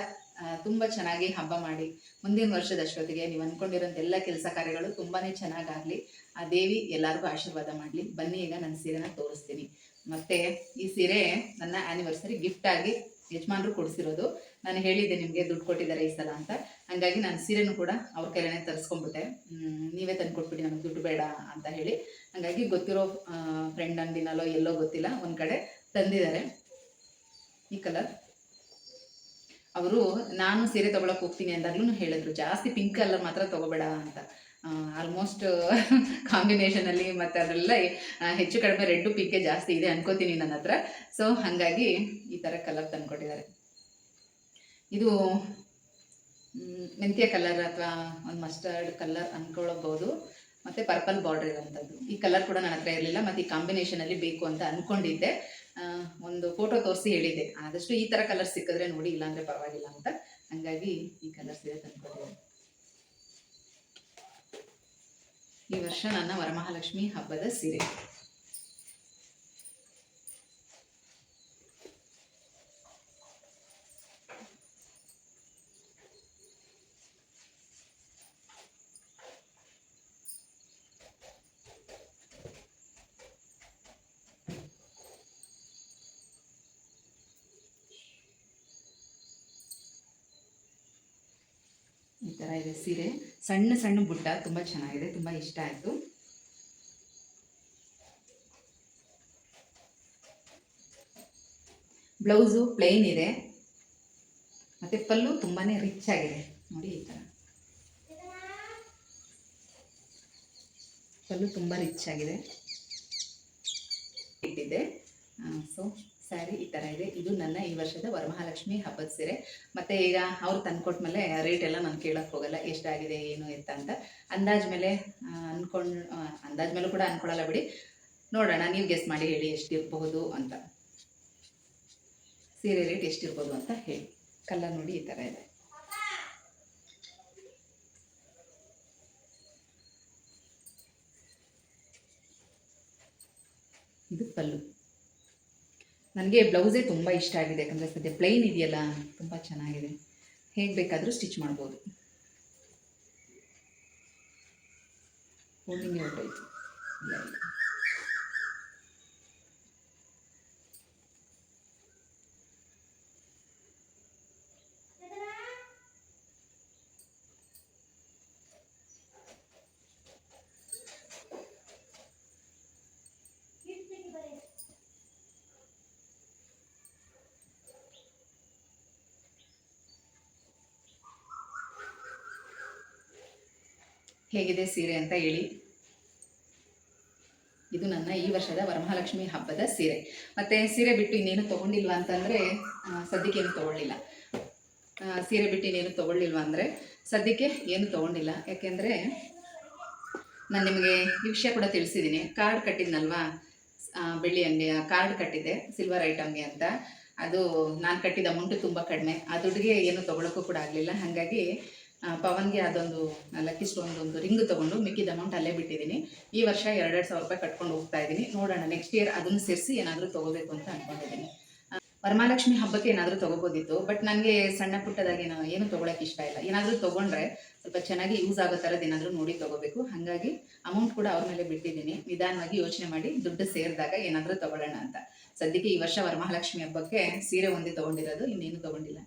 ತುಂಬ ಚೆನ್ನಾಗಿ ಹಬ್ಬ ಮಾಡಿ ಮುಂದಿನ ವರ್ಷದಷ್ಟೊತ್ತಿಗೆ ನೀವು ಅಂದ್ಕೊಂಡಿರೋಂಥ ಎಲ್ಲ ಕೆಲಸ ಕಾರ್ಯಗಳು ತುಂಬಾ ಚೆನ್ನಾಗಾಗಲಿ. ಆ ದೇವಿ ಎಲ್ಲರಿಗೂ ಆಶೀರ್ವಾದ ಮಾಡಲಿ. ಬನ್ನಿ, ಈಗ ನನ್ನ ಸೀರೆನ ತೋರಿಸ್ತೀನಿ. ಮತ್ತು ಈ ಸೀರೆ ನನ್ನ ಆ್ಯನಿವರ್ಸರಿ ಗಿಫ್ಟಾಗಿ ಯಜಮಾನರು ಕೊಡಿಸಿರೋದು. ನಾನು ಹೇಳಿದ್ದೆ ನಿಮಗೆ ದುಡ್ಡು ಕೊಟ್ಟಿದ್ದಾರೆ ಈ ಸಲ ಅಂತ. ಹಾಗಾಗಿ ನಾನು ಸೀರೆನೂ ಕೂಡ ಅವ್ರ ಕೈಲೇ ತರಿಸ್ಕೊಂಡ್ಬಿಟ್ಟೆ. ನೀವೇ ತಂದು ಕೊಟ್ಬಿಡಿ, ನನಗೆ ದುಡ್ಡು ಬೇಡ ಅಂತ ಹೇಳಿ. ಹಾಗಾಗಿ ಗೊತ್ತಿರೋ ಫ್ರೆಂಡ್ ಅಂಗಡಿನಲ್ಲೋ ಎಲ್ಲೋ ಗೊತ್ತಿಲ್ಲ ಒಂದು ಕಡೆ ತಂದಿದ್ದಾರೆ ಈ ಕಲರ್. ಅವರು ನಾನು ಸೀರೆ ತೊಗೊಳಕ್ಕೆ ಹೋಗ್ತೀನಿ ಅಂದಾಗ್ಲೂ ಹೇಳಿದ್ರು, ಜಾಸ್ತಿ ಪಿಂಕ್ ಕಲರ್ ಮಾತ್ರ ತೊಗೋಬೇಡ ಅಂತ. ಆಲ್ಮೋಸ್ಟ್ ಕಾಂಬಿನೇಷನಲ್ಲಿ ಮತ್ತು ಅದರೆಲ್ಲ ಹೆಚ್ಚು ಕಡಿಮೆ ರೆಡ್ಡು ಪಿಂಕೆ ಜಾಸ್ತಿ ಇದೆ ಅನ್ಕೋತೀನಿ ನನ್ನ ಹತ್ರ. ಸೊ ಹಾಗಾಗಿ ಈ ಥರ ಕಲರ್ ತಂದುಕೊಟ್ಟಿದ್ದಾರೆ. ಇದು ಮೆಂತ್ಯ ಕಲರ್ ಅಥವಾ ಒಂದು ಮಸ್ಟರ್ಡ್ ಕಲರ್ ಅಂದ್ಕೊಳ್ಬೋದು, ಮತ್ತು ಪರ್ಪಲ್ ಬಾರ್ಡರ್ ಇರೋವಂಥದ್ದು. ಈ ಕಲರ್ ಕೂಡ ನನ್ನ ಹತ್ರ ಇರಲಿಲ್ಲ, ಮತ್ತು ಈ ಕಾಂಬಿನೇಷನಲ್ಲಿ ಬೇಕು ಅಂತ ಅಂದ್ಕೊಂಡಿದ್ದೆ. ಒಂದು ಫೋಟೋ ತೋರಿಸಿ ಹೇಳಿದ್ದೆ, ಆದಷ್ಟು ಈ ಥರ ಕಲರ್ ಸಿಕ್ಕಿದ್ರೆ ನೋಡಿ, ಇಲ್ಲಾಂದರೆ ಪರವಾಗಿಲ್ಲ ಅಂತ. ಹಾಗಾಗಿ ಈ ಕಲರ್ ಸೀರೆ ತಂದುಕೊಟ್ಟಿದ್ದೆ. ಈ ವರ್ಷ ನನ್ನ ವರಮಹಾಲಕ್ಷ್ಮಿ ಹಬ್ಬದ ಸೀರೆ. ಈ ಥರ ಇದೆ ಸೀರೆ, ಸಣ್ಣ ಸಣ್ಣ ಬುಟ್ಟ, ತುಂಬ ಚೆನ್ನಾಗಿದೆ, ತುಂಬ ಇಷ್ಟ ಆಯಿತು. ಬ್ಲೌಸು ಪ್ಲೈನ್ ಇದೆ, ಮತ್ತು ಪಲ್ಲು ತುಂಬಾ ರಿಚ್ ಆಗಿದೆ ನೋಡಿ. ಈ ಥರ ಪಲ್ಲು ತುಂಬ ರಿಚ್ ಆಗಿದೆ ಇಟ್ಟಿದ್ದೆ. ಸೊ ಸ್ಯಾರಿ ಈ ಥರ ಇದೆ. ಇದು ನನ್ನ ಈ ವರ್ಷದ ವರಮಹಾಲಕ್ಷ್ಮಿ ಹಬ್ಬದ ಸೀರೆ. ಮತ್ತು ಈಗ ಅವ್ರು ತಂದುಕೊಟ್ಮೇಲೆ ರೇಟ್ ಎಲ್ಲ ನಾನು ಕೇಳೋಕ್ಕೆ ಹೋಗಲ್ಲ, ಎಷ್ಟಾಗಿದೆ ಏನು ಎತ್ತ ಅಂತ. ಅಂದಾಜು ಮೇಲೂ ಕೂಡ ಅಂದ್ಕೊಳ್ಳಲ್ಲ ಬಿಡಿ, ನೋಡೋಣ, ನೀವು ಗೆಸ್ ಮಾಡಿ ಹೇಳಿ ಎಷ್ಟಿರಬಹುದು ಅಂತ. ಸೀರೆ ರೇಟ್ ಎಷ್ಟಿರ್ಬೋದು ಅಂತ ಹೇಳಿ. ಕಲರ್ ನೋಡಿ ಈ ಥರ ಇದೆ. ಇದು ಪಲ್ಲು. ನನಗೆ ಬ್ಲೌಸೇ ತುಂಬ ಇಷ್ಟ ಆಗಿದೆ, ಯಾಕಂದರೆ ಸದ್ಯ ಪ್ಲೈನ್ ಇದೆಯಲ್ಲ, ತುಂಬ ಚೆನ್ನಾಗಿದೆ, ಹೇಗೆ ಬೇಕಾದರೂ ಸ್ಟಿಚ್ ಮಾಡ್ಬೋದು. ಹೋಗಿಂಗೆ ಹೊರಟೋಯ್ತು, ಇಲ್ಲ ಇಲ್ಲ. ಹೇಗಿದೆ ಸೀರೆ ಅಂತ ಹೇಳಿ. ಇದು ನನ್ನ ಈ ವರ್ಷದ ವರಮಹಾಲಕ್ಷ್ಮಿ ಹಬ್ಬದ ಸೀರೆ. ಮತ್ತು ಸೀರೆ ಬಿಟ್ಟು ಇನ್ನೇನು ತೊಗೊಂಡಿಲ್ವಾ ಅಂತಂದರೆ, ಸದ್ಯಕ್ಕೆ ಏನು ತೊಗೊಳ್ಳಿಲ್ಲ. ಸೀರೆ ಬಿಟ್ಟು ಇನ್ನೇನು ತೊಗೊಳ್ಳಿಲ್ವ ಅಂದರೆ ಸದ್ಯಕ್ಕೆ ಏನು ತೊಗೊಂಡಿಲ್ಲ. ಯಾಕೆಂದರೆ ನಾನು ನಿಮಗೆ ಈ ವಿಷಯ ಕೂಡ ತಿಳಿಸಿದ್ದೀನಿ, ಕಾರ್ಡ್ ಕಟ್ಟಿದ್ನಲ್ವಾ, ಬೆಳ್ಳಿ ಅಂಗಡಿಯ ಕಾರ್ಡ್ ಕಟ್ಟಿದ್ದೆ ಸಿಲ್ವರ್ ಐಟಮ್ಗೆ ಅಂತ. ಅದು ನಾನು ಕಟ್ಟಿದ ಅಮೌಂಟು ತುಂಬ ಕಡಿಮೆ, ಆ ದುಡ್ಡಿಗೆ ಏನು ತೊಗೊಳಕ್ಕೂ ಕೂಡ ಆಗಲಿಲ್ಲ. ಹಾಗಾಗಿ ಪವನ್ಗೆ ಅದೊಂದು ಲಕ್ಕಿ ಸ್ಟೋನ್ ಒಂದು ರಿಂಗ್ ತೊಗೊಂಡು ಮಿಕ್ಕಿದ ಅಮೌಂಟ್ ಅಲ್ಲೇ ಬಿಟ್ಟಿದ್ದೀನಿ. ಈ ವರ್ಷ 2,000 ರೂಪಾಯಿ ಕಟ್ಕೊಂಡು ಹೋಗ್ತಾ ಇದ್ದೀನಿ. ನೋಡೋಣ, ನೆಕ್ಸ್ಟ್ ಇಯರ್ ಅದನ್ನು ಸೇರಿಸಿ ಏನಾದರೂ ತೊಗೋಬೇಕು ಅಂತ ಅಂದ್ಕೊಂಡಿದ್ದೀನಿ. ವರಮಹಾಲಕ್ಷ್ಮಿ ಹಬ್ಬಕ್ಕೆ ಏನಾದರೂ ತೊಗೋಬೋದಿತ್ತು, ಬಟ್ ನನಗೆ ಸಣ್ಣ ಪುಟ್ಟದಾಗಿ ಏನು ತೊಗೊಳಕ್ಕೆ ಇಷ್ಟ ಇಲ್ಲ. ಏನಾದರೂ ತೊಗೊಂಡ್ರೆ ಸ್ವಲ್ಪ ಚೆನ್ನಾಗಿ ಯೂಸ್ ಆಗೋ ಥರದ್ದು ಏನಾದರೂ ನೋಡಿ ತೊಗೋಬೇಕು. ಹಾಗಾಗಿ ಅಮೌಂಟ್ ಕೂಡ ಅವ್ರ ಮೇಲೆ ಬಿಟ್ಟಿದ್ದೀನಿ. ನಿಧಾನವಾಗಿ ಯೋಚನೆ ಮಾಡಿ ದುಡ್ಡು ಸೇರಿದಾಗ ಏನಾದರೂ ತೊಗೊಳ್ಳೋಣ ಅಂತ. ಸದ್ಯಕ್ಕೆ ಈ ವರ್ಷ ವರಮಹಾಲಕ್ಷ್ಮಿ ಹಬ್ಬಕ್ಕೆ ಸೀರೆ ಒಂದೇ ತೊಗೊಂಡಿರೋದು, ಇನ್ನೇನು ತೊಗೊಂಡಿಲ್ಲ.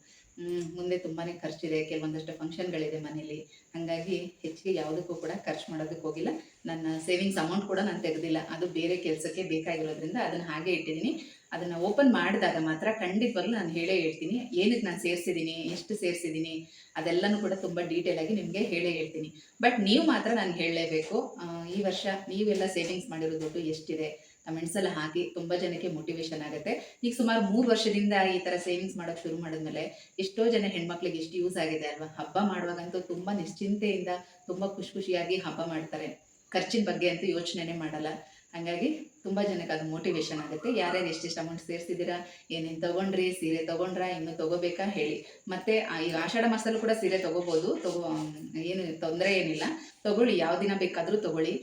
ಮುಂದೆ ತುಂಬಾ ಖರ್ಚಿದೆ, ಕೆಲವೊಂದಷ್ಟು ಫಂಕ್ಷನ್ಗಳಿದೆ ಮನೇಲಿ. ಹಾಗಾಗಿ ಹೆಚ್ಚಿಗೆ ಯಾವುದಕ್ಕೂ ಕೂಡ ಖರ್ಚು ಮಾಡೋದಕ್ಕೆ ಹೋಗಿಲ್ಲ. ನನ್ನ ಸೇವಿಂಗ್ಸ್ ಅಮೌಂಟ್ ಕೂಡ ನಾನು ತೆಗೆದಿಲ್ಲ, ಅದು ಬೇರೆ ಕೆಲಸಕ್ಕೆ ಬೇಕಾಗಿರೋದ್ರಿಂದ ಅದನ್ನು ಹಾಗೆ ಇಟ್ಟಿದ್ದೀನಿ. ಅದನ್ನು ಓಪನ್ ಮಾಡಿದಾಗ ಮಾತ್ರ ಖಂಡಿತವಾಗ್ಲೂ ನಾನು ಹೇಳೇ ಹೇಳ್ತೀನಿ, ಏನಕ್ಕೆ ನಾನು ಸೇರಿಸಿದ್ದೀನಿ, ಎಷ್ಟು ಸೇರಿಸಿದ್ದೀನಿ, ಅದೆಲ್ಲನೂ ಕೂಡ ತುಂಬ ಡೀಟೇಲಾಗಿ ನಿಮಗೆ ಹೇಳೇ ಹೇಳ್ತೀನಿ. ಬಟ್ ನೀವು ಮಾತ್ರ ನಾನು ಹೇಳಲೇಬೇಕು. ಈ ವರ್ಷ ನೀವೆಲ್ಲ ಸೇವಿಂಗ್ಸ್ ಮಾಡಿರೋ ದುಡ್ಡು ಎಷ್ಟಿದೆ ಕಮೆಂಟ್ಸಲ್ಲಿ ಹಾಕಿ, ತುಂಬ ಜನಕ್ಕೆ ಮೋಟಿವೇಶನ್ ಆಗುತ್ತೆ. ಈಗ ಸುಮಾರು 3 ವರ್ಷದಿಂದ ಈ ಥರ ಸೇವಿಂಗ್ಸ್ ಮಾಡೋಕ್ಕೆ ಶುರು ಮಾಡಿದ್ಮೇಲೆ ಎಷ್ಟೋ ಜನ ಹೆಣ್ಮಕ್ಳಿಗೆ ಎಷ್ಟು ಯೂಸ್ ಆಗಿದೆ ಅಲ್ವಾ. ಹಬ್ಬ ಮಾಡುವಾಗಂತೂ ತುಂಬ ನಿಶ್ಚಿಂತೆಯಿಂದ ತುಂಬ ಖುಷಿಯಾಗಿ ಹಬ್ಬ ಮಾಡ್ತಾರೆ, ಖರ್ಚಿನ ಬಗ್ಗೆ ಅಂತೂ ಯೋಚನೆ ಮಾಡಲ್ಲ. ಹಾಗಾಗಿ ತುಂಬ ಜನಕ್ಕೆ ಅದು ಮೋಟಿವೇಶನ್ ಆಗುತ್ತೆ. ಯಾರ್ಯಾರು ಎಷ್ಟೆಷ್ಟು ಅಮೌಂಟ್ ಸೇರಿಸಿದ್ದೀರಾ, ಏನೇನು ತೊಗೊಂಡ್ರಿ, ಸೀರೆ ತೊಗೊಂಡ್ರಾ, ಇನ್ನೂ ತೊಗೋಬೇಕಾ ಹೇಳಿ. ಮತ್ತು ಈಗ ಆಷಾಢ ಮಾಸದಲ್ಲೂ ಕೂಡ ಸೀರೆ ತೊಗೋಬೋದು, ಏನು ತೊಂದರೆ ಏನಿಲ್ಲ, ತೊಗೊಳ್ಳಿ, ಯಾವ ದಿನ ಬೇಕಾದರೂ ತೊಗೊಳ್ಳಿ.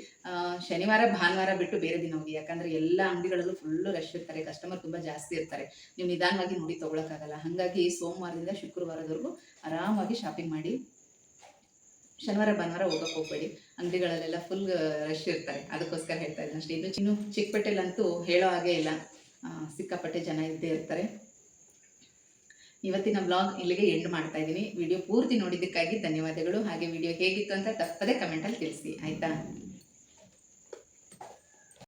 ಶನಿವಾರ ಭಾನುವಾರ ಬಿಟ್ಟು ಬೇರೆ ದಿನ ಹೋಗಿ, ಯಾಕಂದರೆ ಎಲ್ಲ ಅಂಗಡಿಗಳಲ್ಲೂ ಫುಲ್ಲು ರಶ್ ಇರ್ತಾರೆ, ಕಸ್ಟಮರ್ ತುಂಬ ಜಾಸ್ತಿ ಇರ್ತಾರೆ, ನೀವು ನಿಧಾನವಾಗಿ ನೋಡಿ ತೊಗೊಳಕ್ಕಾಗಲ್ಲ. ಹಾಗಾಗಿ ಸೋಮವಾರದಿಂದ ಶುಕ್ರವಾರದವರೆಗೂ ಆರಾಮಾಗಿ ಶಾಪಿಂಗ್ ಮಾಡಿ. ಶನಿವಾರ ಭಾನುವಾರ ಹೋಗೋಕೆ ಹೋಗಬೇಡಿ, ಅಂಗಡಿಗಳಲ್ಲೆಲ್ಲ ಫುಲ್ ರಶ್ ಇರ್ತಾರೆ. ಅದಕ್ಕೋಸ್ಕರ ಹೇಳ್ತಾ ಇದ್ದೀನಿ ಅಷ್ಟೇ. ಇನ್ನು ಚಿಕ್ಕಪೇಟೆಲಂತೂ ಹೇಳೋ ಹಾಗೆ ಇಲ್ಲ, ಸಿಕ್ಕಾಪಟ್ಟೆ ಜನ ಇದ್ದೇ ಇರ್ತಾರೆ. ಇವತ್ತಿನ ಬ್ಲಾಗ್ ಇಲ್ಲಿಗೆ ಎಂಡ್ ಮಾಡ್ತಾ ಇದ್ದೀನಿ. ವಿಡಿಯೋ ಪೂರ್ತಿ ನೋಡಿದ್ದಕ್ಕಾಗಿ ಧನ್ಯವಾದಗಳು. ಹಾಗೆ ವಿಡಿಯೋ ಹೇಗಿತ್ತು ಅಂತ ತಪ್ಪದೆ ಕಮೆಂಟಲ್ಲಿ ತಿಳಿಸಿ ಆಯಿತಾ.